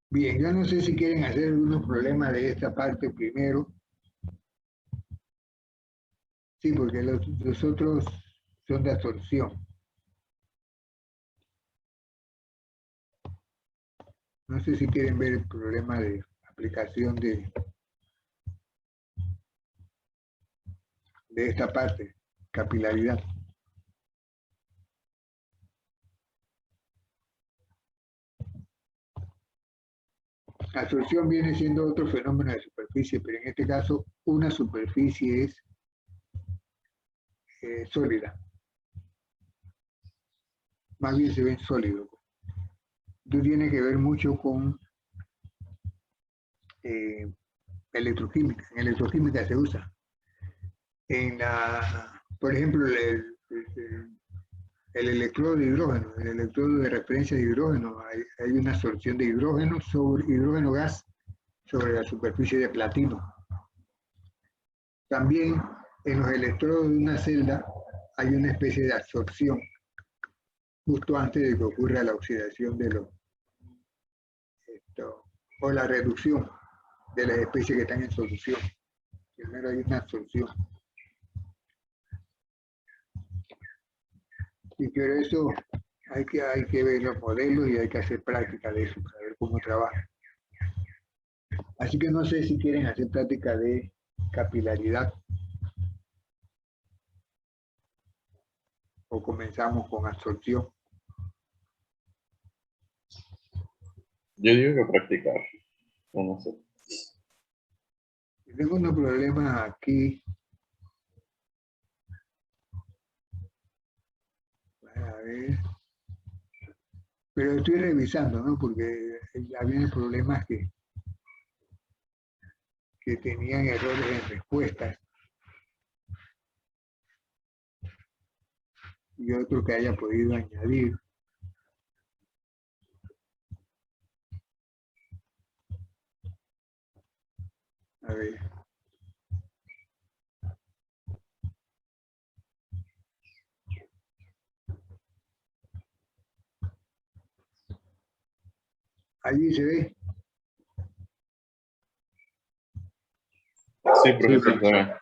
Bien, yo no sé si quieren hacer algunos problemas de esta parte primero. Sí, porque los otros son de absorción. No sé si quieren ver el problema de aplicación de esta parte, capilaridad. La absorción viene siendo otro fenómeno de superficie, pero en este caso una superficie es sólida. Más bien se ve sólido. Esto tiene que ver mucho con electroquímica. En electroquímica se usa. Por ejemplo, el electrodo de hidrógeno, el electrodo de referencia de hidrógeno, hay una absorción de hidrógeno sobre hidrógeno gas sobre la superficie de platino. También en los electrodos de una celda hay una especie de absorción justo antes de que ocurra la oxidación o la reducción de las especies que están en solución. Primero hay una absorción. Y por eso hay que ver los modelos y hay que hacer práctica de eso para ver cómo trabaja. Así que no sé si quieren hacer práctica de capilaridad o comenzamos con absorción. Yo digo que practicar. No sé. Tengo unos problemas aquí. A ver. Pero estoy revisando, ¿no? Porque había problemas que tenían errores en respuestas y otro que haya podido añadir. A ver. Allí se ve. Sí, profesor, se ve.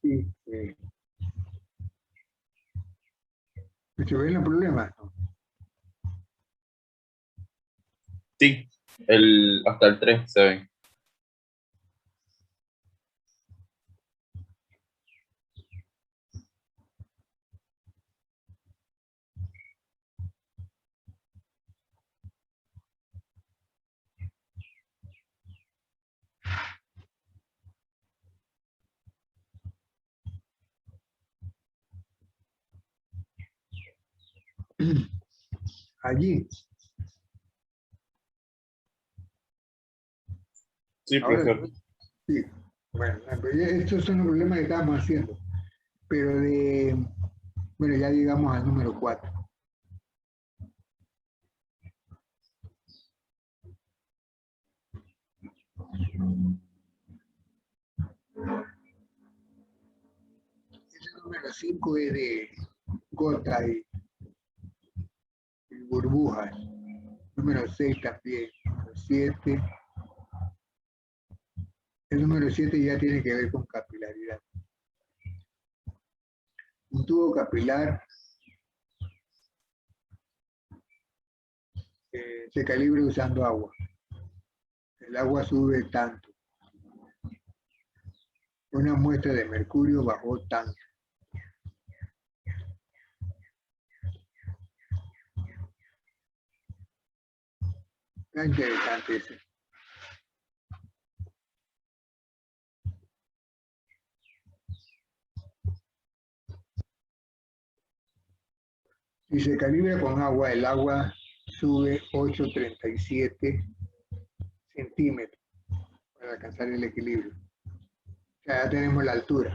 Sí. ¿Se ven los problemas? Sí, hasta el 3 se ve. Allí. Sí, Ahora profesor. sí. Bueno, estos son los problemas que estábamos haciendo. Pero bueno, ya llegamos al número 4. El número 5 es de gotas y burbujas. Número 6 también. Número 7. El número 7 ya tiene que ver con capilaridad. Un tubo capilar se calibra usando agua. El agua sube tanto. Una muestra de mercurio bajó tanto. Está interesante eso. Si se calibra con agua, el agua sube 8,37 centímetros para alcanzar el equilibrio. O sea, ya tenemos la altura.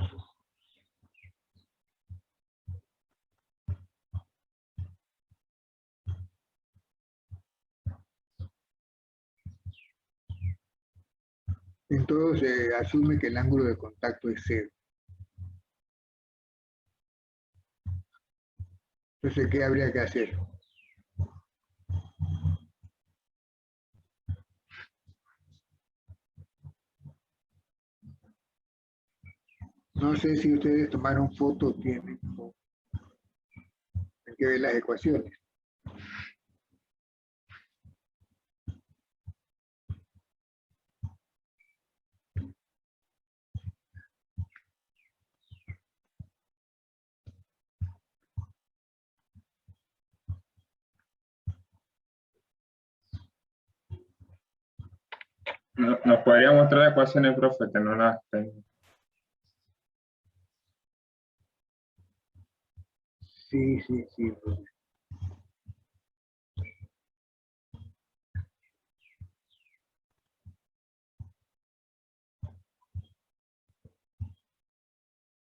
Entonces se asume que el ángulo de contacto es 0. Entonces, ¿qué habría que hacer? No sé si ustedes tomaron fotos, tienen que ver las ecuaciones. Nos podría mostrar ecuaciones, profe, que no las tengo. Sí, sí, sí.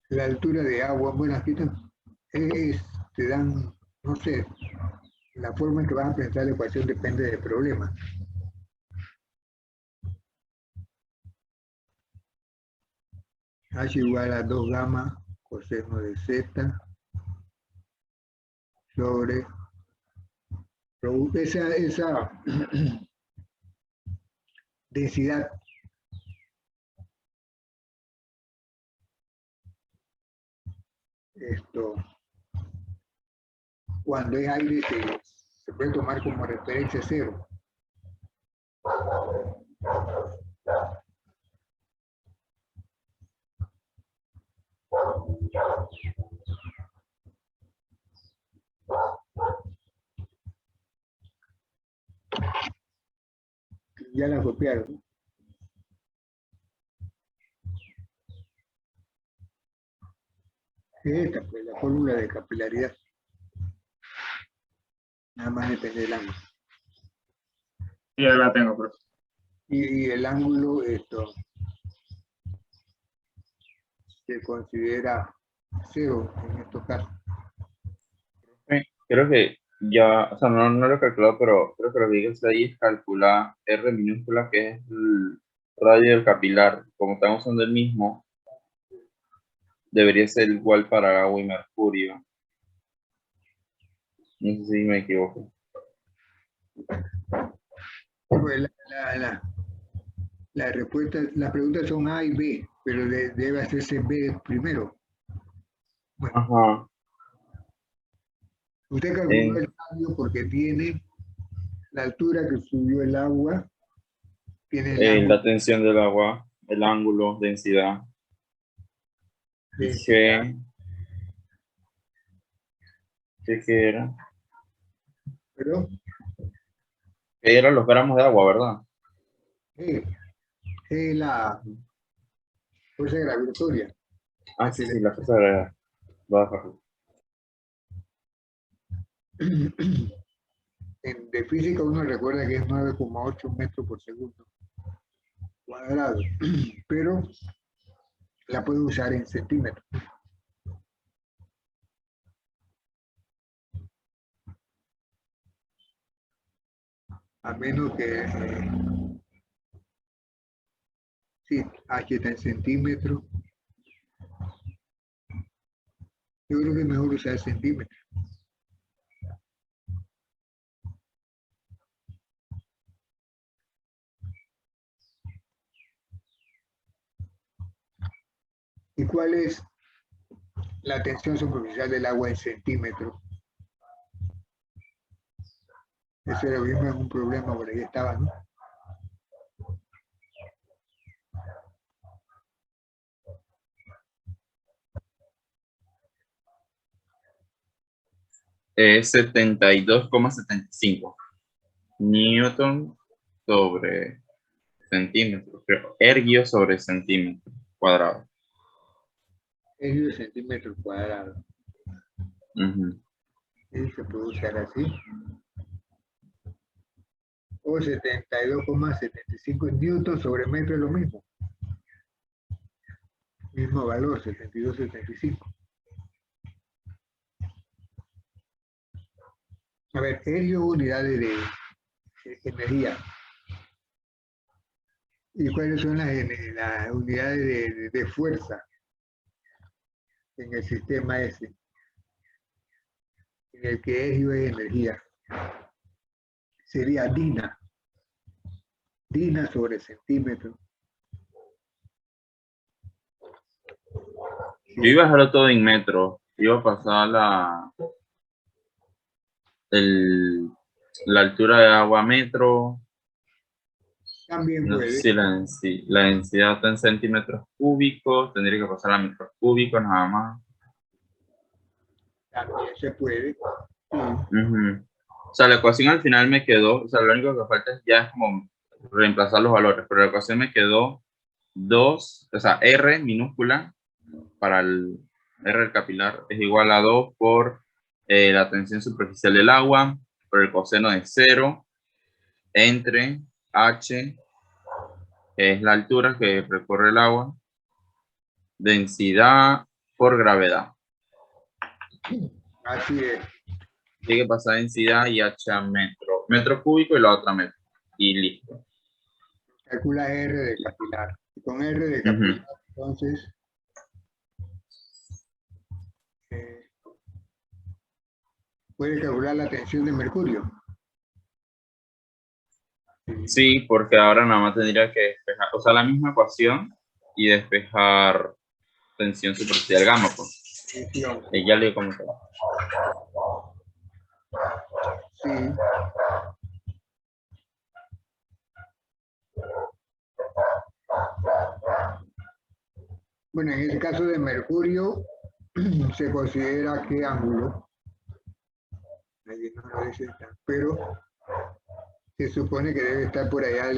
La altura de agua, bueno, aquí te dan, no sé, la forma en que vas a presentar la ecuación depende del problema. H igual a 2 gamma coseno de z sobre esa densidad cuando es aire se puede tomar como referencia 0. Ya la copiaron. Esta, pues, la fórmula de capilaridad. Nada más depende del ángulo. Ya la tengo, profe. Y el ángulo, se considera 0 en estos casos. Creo que ya, o sea, no lo he calculado, pero creo que lo que hay que hacer ahí es calcular R minúscula, que es el radio del capilar. Como estamos usando el mismo, debería ser igual para agua y mercurio. No sé si me equivoco. Pues la respuesta, las preguntas son A y B, pero debe hacerse B primero. Bueno, Ajá. usted calculó el radio porque tiene la altura que subió el agua, tiene el ángulo La tensión del agua, el ángulo, densidad. de G, ¿qué era? pero Que eran los gramos de agua, ¿verdad? es la fuerza gravitatoria. Ah, sí, la fuerza de gravedad. Baja. De física uno recuerda que es 9,8 metros por segundo cuadrado, pero la puede usar en centímetros. A menos que, sí, H está en centímetros. Yo creo que es mejor usar centímetros. ¿Y cuál es la tensión superficial del agua en centímetros? Eso era bien un problema, por ahí estaba, ¿no? Es 72,75 newton sobre centímetro, creo. Ergio sobre centímetro cuadrado. Es de centímetros cuadrados. Y se puede usar así. O 72,75 newton sobre metro es lo mismo. Mismo valor, 72,75. A ver, helio, unidades de energía. ¿Y cuáles son las unidades de fuerza en el sistema ese? En el que helio es energía. Sería DINA. DINA sobre centímetro. Yo iba a dejarlo todo en metros. Iba a pasar la altura de agua a metro. También No sé puede. si la densidad está en centímetros cúbicos. Tendría que pasar a metros cúbicos nada más. También se puede. Sí. O sea, la ecuación al final me quedó, o sea, lo único que falta ya es como reemplazar los valores, pero la ecuación me quedó 2, o sea, R minúscula para el R del capilar es igual a 2 por la tensión superficial del agua, por el coseno de 0, entre H, que es la altura que recorre el agua, densidad por gravedad. Así es. Tiene que pasar densidad y H a metro cúbico y la otra metro. Y listo. Calcula R de capilar. Y con R de capilar, entonces, puede calcular la tensión de mercurio. Sí, porque ahora nada más tendría que despejar, o sea, la misma ecuación y despejar tensión superficial gamma, pues. Tensión. Y ya le digo cómo queda. Sí. Bueno, en el caso de mercurio, se considera qué ángulo. Nadie no lo dice, pero se supone que debe estar por allá,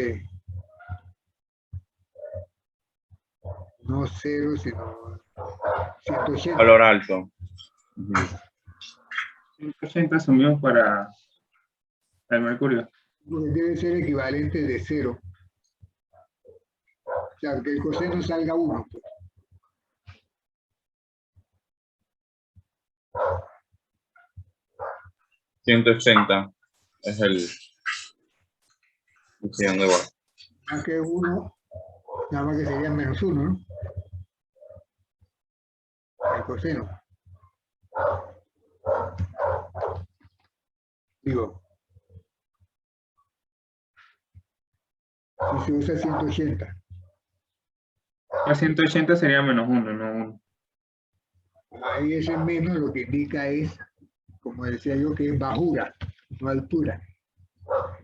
no 0, sino 180. Valor alto. 180 asumimos para el mercurio. Porque debe ser equivalente de 0. O sea, que el coseno salga 1. Pues. $180 es el siguiendo igual. Más que 1, nada más que sería menos 1, ¿no? El coseno. Digo, si se usa 180. La 180 sería menos 1, no 1. Ahí ese menos lo que indica es, como decía yo, que es bajura, no altura.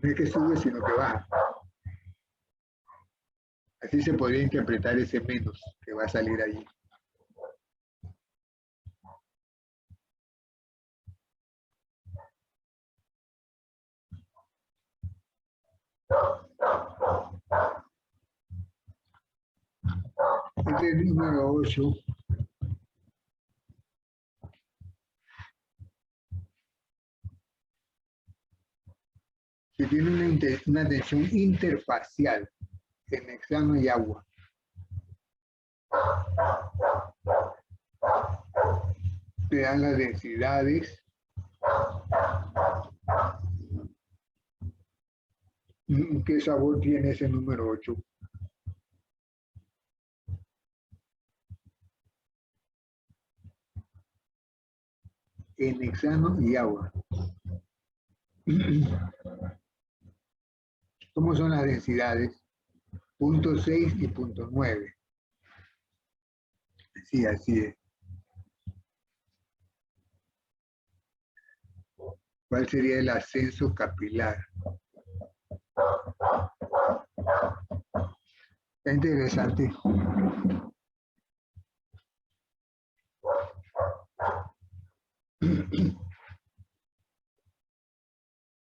No es que sube, sino que baja. Así se podría interpretar ese menos que va a salir allí. Este es el número 8. Que tiene una tensión interfacial en hexano y agua. Te dan las densidades. ¿Qué sabor tiene ese número 8? En hexano y agua. ¿Cómo son las densidades? 0.6 y 0.9. Sí, así es. ¿Cuál sería el ascenso capilar? Está interesante.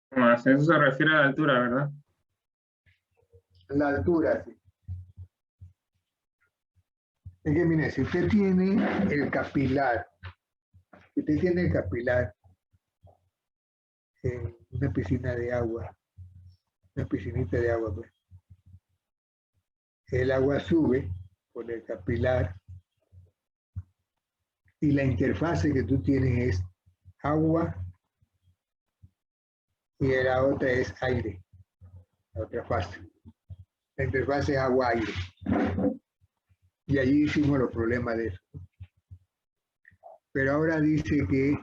Como ascenso se refiere a la altura, ¿verdad? La altura, sí. Es que mire, si usted tiene el capilar, en una piscina de agua, una piscinita de agua, pues, el agua sube por el capilar y la interfase que tú tienes es agua y la otra es aire, la otra fase. La interfase es agua-aire. Y allí hicimos los problemas de eso. Pero ahora dice que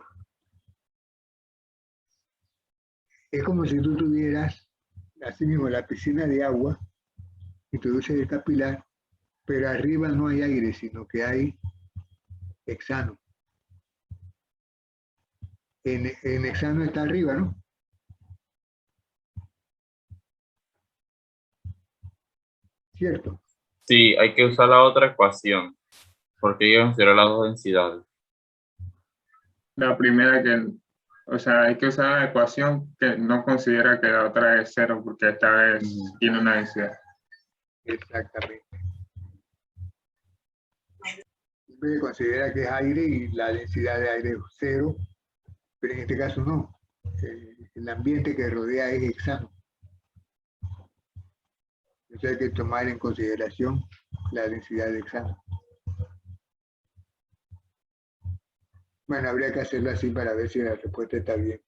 es como si tú tuvieras, así mismo, la piscina de agua, introduces el capilar, pero arriba no hay aire, sino que hay hexano. En hexano está arriba, ¿no? ¿Cierto? Sí, hay que usar la otra ecuación, porque hay que considerar las dos densidades. La primera que, o sea, hay que usar la ecuación que no considera que la otra es 0, porque esta vez tiene una densidad. Exactamente. Siempre considera que es aire y la densidad de aire es 0, pero en este caso no. El ambiente que rodea es hexano. Entonces hay que tomar en consideración la densidad de hexano. Bueno, habría que hacerlo así para ver si la respuesta está bien.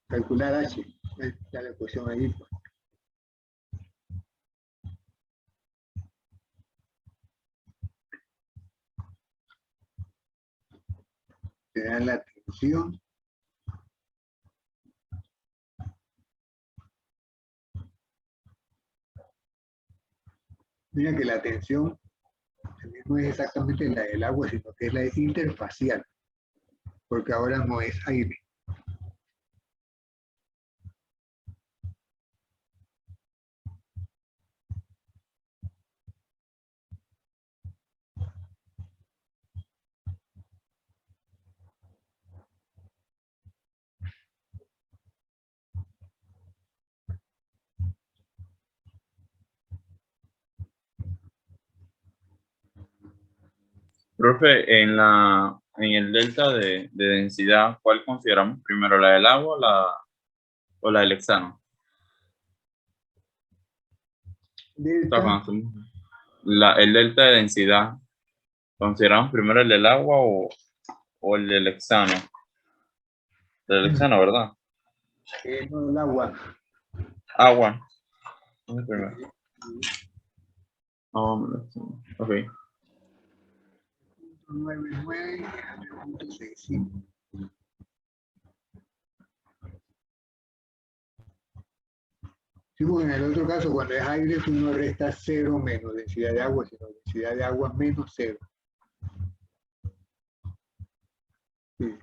Calcular H. Está la ecuación ahí. Pues. Te dan la tensión. Mira que la tensión no es exactamente la del agua, sino que es la interfacial, porque ahora no es aire. Profe, en el delta de densidad, ¿cuál consideramos primero, la del agua o la del hexano? Delta, El delta de densidad, ¿consideramos primero el del agua o el del hexano? Del hexano, ¿verdad? no, el agua. Agua. ¿Dónde es primero? Ok. 99, 3.65. Sí, porque en el otro caso, cuando es aire, uno resta cero menos densidad de agua, sino densidad de agua menos cero. Sí.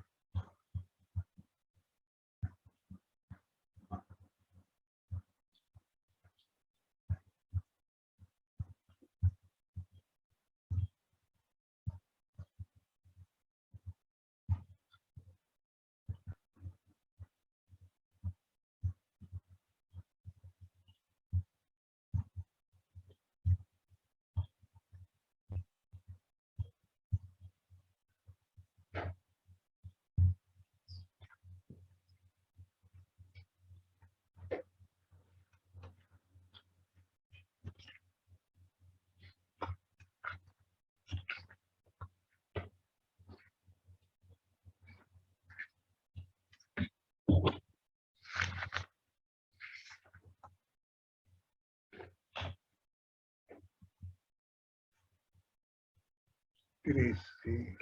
Sí.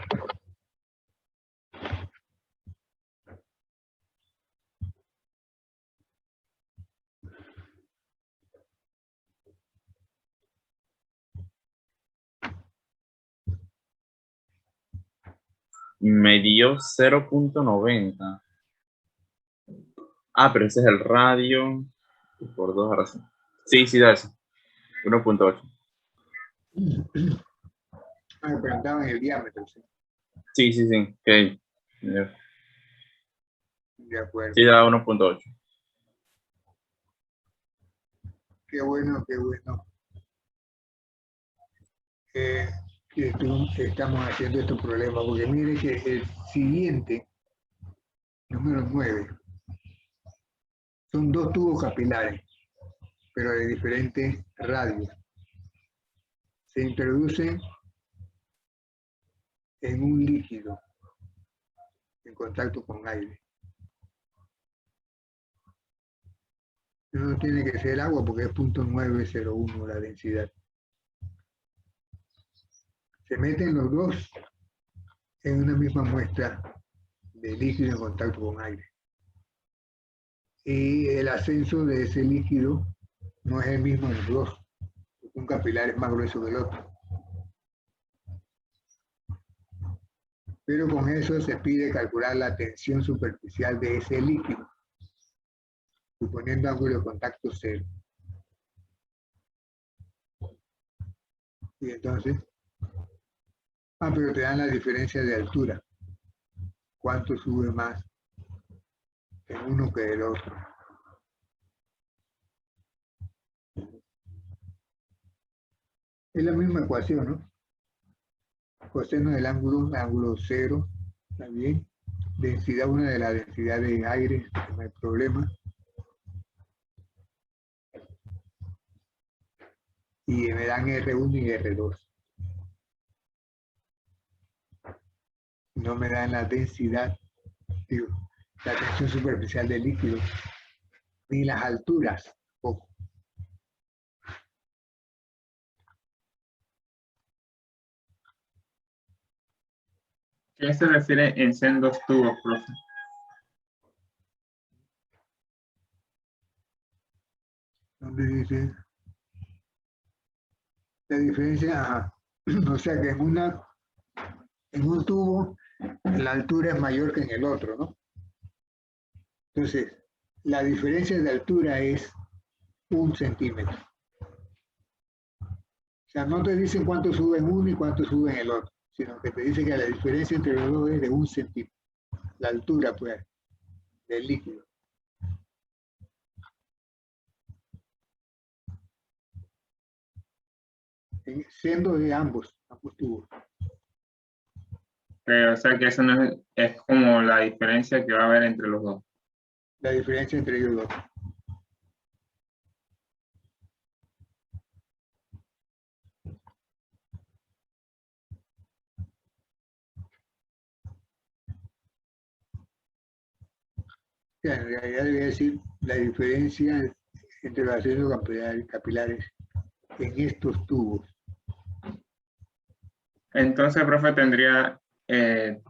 Me dio 0.90. Ah, pero ese es el radio. Por dos razones. Sí, sí, da eso. 1.8. Me preguntaban el diámetro, sí. Sí, sí, sí. Ok. De acuerdo. Sí, da 1.8. Qué bueno, qué bueno. Que estamos haciendo estos problemas, porque mire que el siguiente, número 9, son dos tubos capilares, pero de diferentes radios. Se introducen en un líquido en contacto con aire. No tiene que ser agua porque es 0.901 la densidad. Se meten los dos en una misma muestra de líquido en contacto con aire. Y el ascenso de ese líquido no es el mismo en los dos. Un capilar es más grueso que el otro. Pero con eso se pide calcular la tensión superficial de ese líquido, suponiendo ángulo de contacto cero. Y entonces, pero te dan la diferencia de altura. ¿Cuánto sube más en uno que el otro? Es la misma ecuación, ¿no? Coseno del ángulo cero, ¿está bien? Densidad, una de la densidad de aire, no hay problema. Y me dan R1 y R2. No me dan la densidad, digo, la tensión superficial del líquido, ni las alturas, poco. ¿Qué se refiere en sendos tubos, profe? ¿Dónde dice? La diferencia, ajá. O sea que en un tubo la altura es mayor que en el otro, ¿no? Entonces, la diferencia de altura es 1 centímetro. O sea, no te dicen cuánto sube en uno y cuánto sube en el otro, sino que te dice que la diferencia entre los dos es de 1 centímetro. La altura, pues, del líquido. Siendo de ambos tubos. O sea que eso no es como la diferencia que va a haber entre los dos. La diferencia entre ellos dos. O sea, en realidad debería decir la diferencia entre los accesos capilares en estos tubos. Entonces, profe, tendría que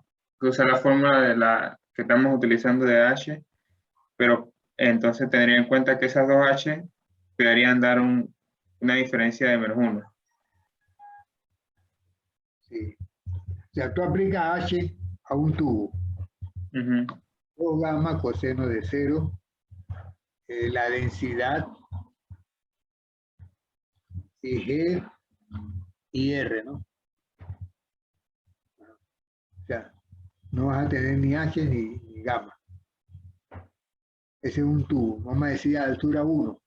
usar la fórmula de la que estamos utilizando de H, pero entonces tendría en cuenta que esas dos H deberían dar una diferencia de -1. Sí. O sea, tú aplicas H a un tubo. Ujú. 2 gamma coseno de 0. La densidad y G y R, ¿no? O sea, no vas a tener ni H ni gamma. Ese es un tubo. Vamos a decir a altura 1.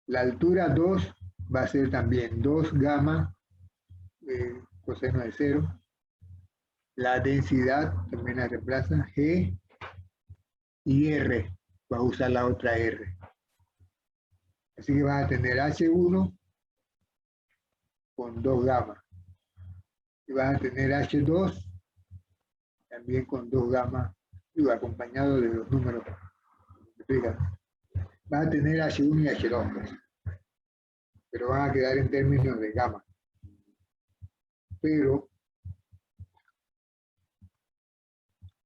La altura 2 va a ser también 2 gamma coseno de 0. La densidad también la reemplaza G y R. Va a usar la otra R. Así que vas a tener H1 con 2 gamma. Y vas a tener H2 también con 2 gamma, acompañado de los números. Vas a tener H1 y H2, pues, pero van a quedar en términos de gamma. Pero,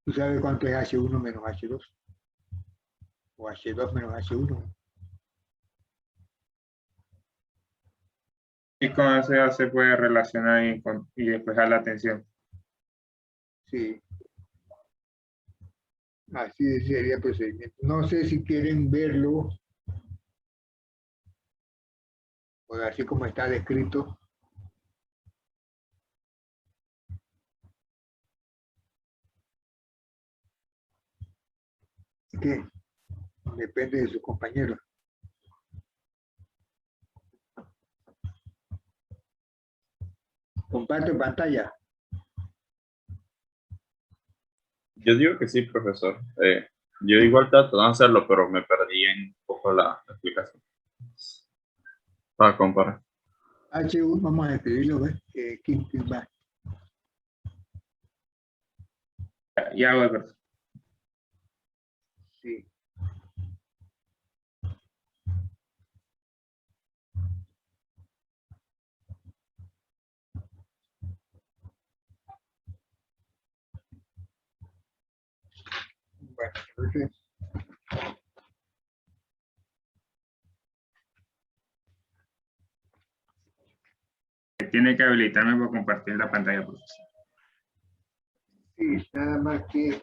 ¿tú sabes cuánto es H1 menos H2? O H2 menos H1. Y con eso ya se puede relacionar y despejar la tensión. Sí, así sería el procedimiento. No sé si quieren verlo, o así como está descrito. Que depende de sus compañeros. Comparto pantalla. Yo digo que sí, profesor. Yo igual trato de hacerlo, pero me perdí en un poco la explicación. Para comparar. H1, vamos a escribirlo, ¿ves? ¿Quién va? Ya voy, profe. Sí. Bueno, entonces, Tiene que habilitarme para compartir la pantalla, profesor. sí, nada más que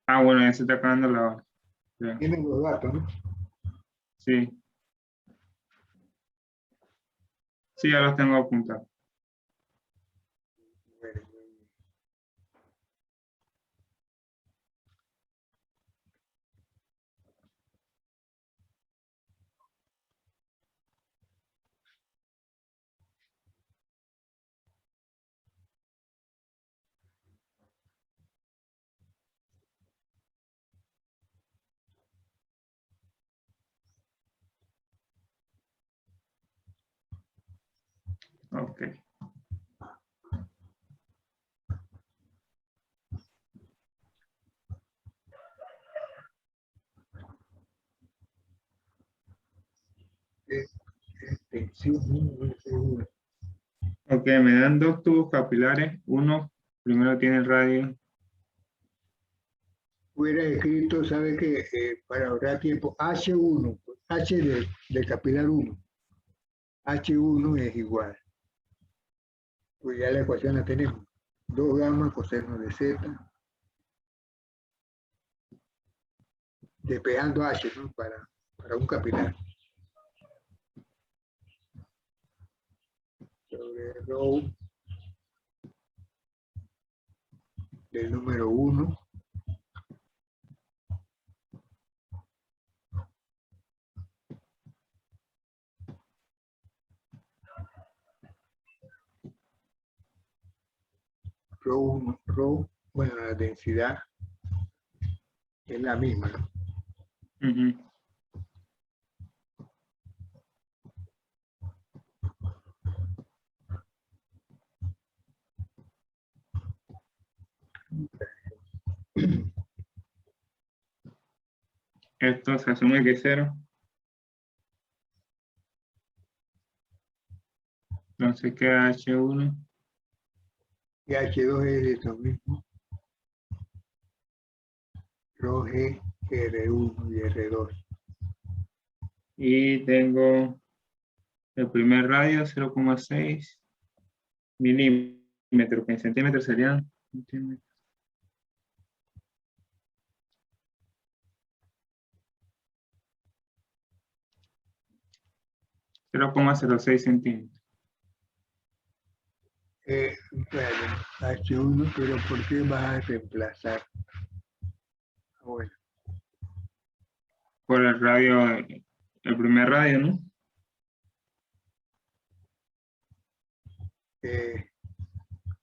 Ah, bueno, ya se está acabando la hora. Ya. tienen los datos, ¿no? Sí. Sí, ya los tengo apuntados. Bueno, Ok. tensión, no seguro. Ok, me dan dos tubos capilares. Uno primero tiene el radio. Hubiera escrito, ¿sabe qué? Para ahorrar tiempo, H1, H del capilar 1. H1 es igual. Pues ya la ecuación la tenemos. 2 gamma coseno de Z, despejando H, ¿no? Para un capilar. Sobre rho del número 1. Rho, bueno, la densidad es la misma, ¿no? Ujú. Esto se asume que es 0. Entonces queda H1 Y H2 es lo mismo. Rho G, R1 y R2. y tengo el primer radio 0,6 milímetros, que en centímetros serían centímetros. 0,06 centímetros. Bueno, H1, pero ¿por qué vas a reemplazar? Bueno, Por el radio, el primer radio, ¿no?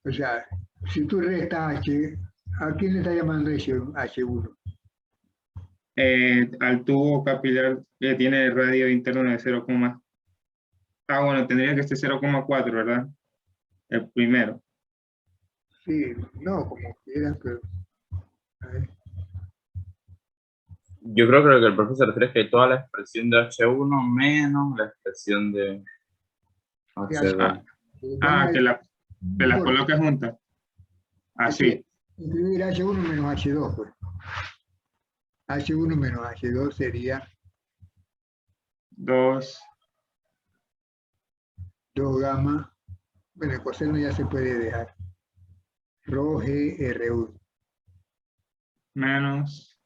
o sea, si tú restas H, ¿a quién le está llamando H1? Al tubo capilar que tiene radio interno de 0, bueno, tendría que ser 0,4, ¿verdad? El primero. Sí, no, como quieras, pero a ver, Yo creo que lo que el profesor refiere es que toda la expresión de H1 menos la expresión de ya, si H2. van Que las por coloque juntas. Así. escribir H1 menos H2, pues. H1 menos H2 sería 2 2 gamma, bueno, el coseno ya se puede dejar, Rho G R1, menos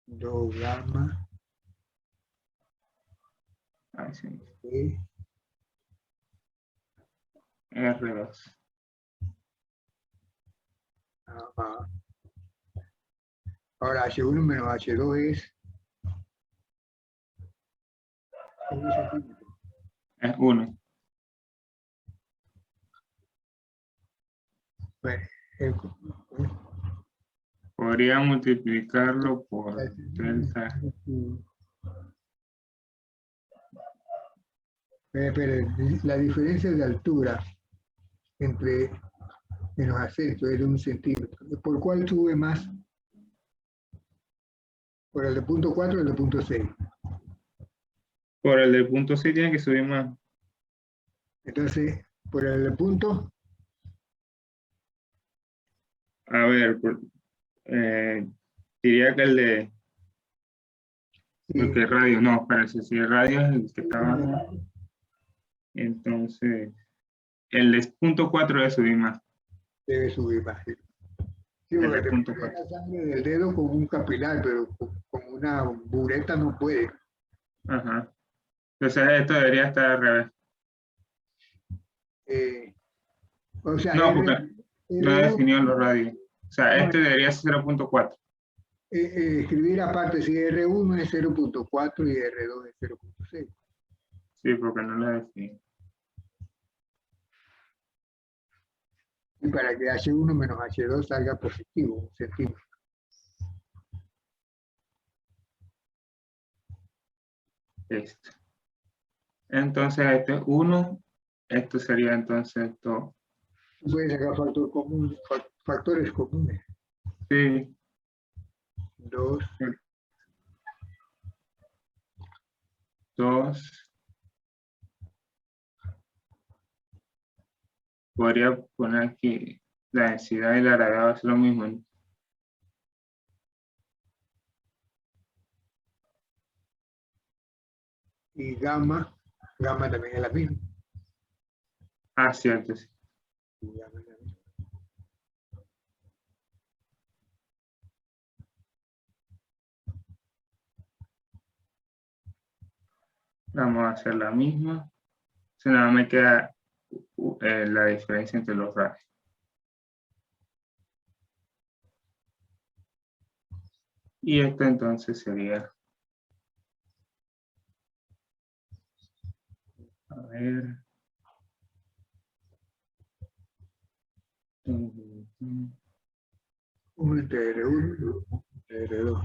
2 gamma sí, G, R2. ajá. Ahora H1 menos H2 es 1 centímetro. Es 1. Bueno, Podría multiplicarlo por delta. Pero la diferencia de altura entre en los acentos es de 1 centímetro. ¿Por cuál sube más? ¿Por el de punto 4 o el de punto 6? Por el del punto 6 tiene que subir más. Entonces, por el de punto, A ver, diría que el de... Porque sí, el radio, no, parece si el radio es el que está abajo. Entonces, el de punto 4 debe subir más. debe subir más. Sí, El porque de te punto puede 4. la sangre del dedo con un capilar, pero con una bureta no puede. Ajá. Entonces esto debería estar al revés. O sea, No, porque no he R1, definido los radios. O sea, no, este debería ser 0,4. escribir aparte si R1 es 0.4 y R2 es 0.6. Sí, porque no lo definí. Y para que H1 menos H2 salga positivo, 1 centímetro. Esto. Entonces, este es 1. Esto sería entonces esto. Puedes sacar factores comunes. Sí. 2, 2. Podría poner aquí la densidad y la gravedad es lo mismo, ¿no? y gamma también es la misma. Cierto, sí. Y gamma es la misma. Vamos a hacer la misma. Si nada me queda la diferencia entre los radios. Y esto entonces sería, a ver, 1 entre R1 entre R2.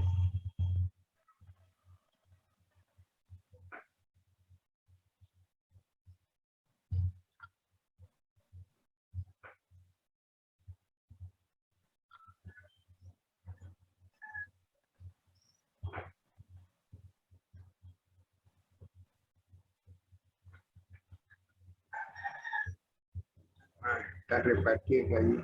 Está repartiendo ahí.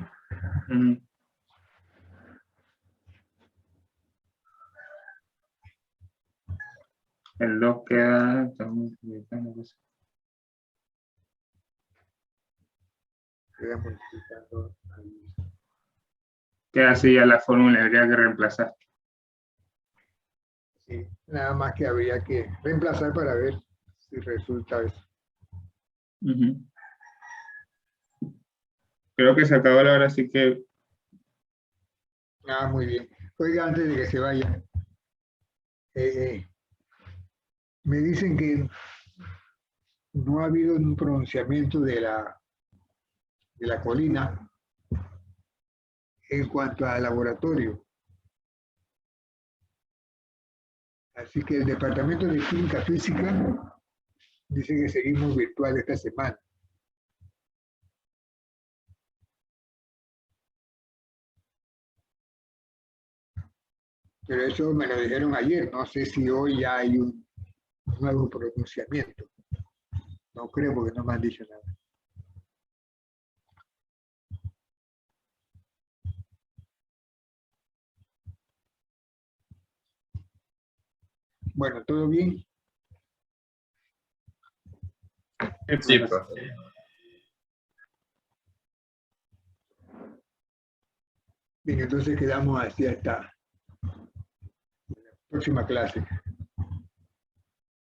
El 2 queda... Queda multiplicando ahí. Queda así ya la fórmula, habría que reemplazar. Sí, nada más que habría que reemplazar para ver si resulta eso. Creo que se acabó la hora, así que... Ah, muy bien. Oiga, antes de que se vaya, me dicen que no ha habido un pronunciamiento de la colina en cuanto al laboratorio. Así que el Departamento de Química Física dice que seguimos virtual esta semana. Pero eso me lo dijeron ayer, no sé si hoy ya hay un nuevo pronunciamiento. No creo porque no me han dicho nada. Bueno, ¿todo bien? Sí, profe. Bien, entonces quedamos así hasta la próxima clase.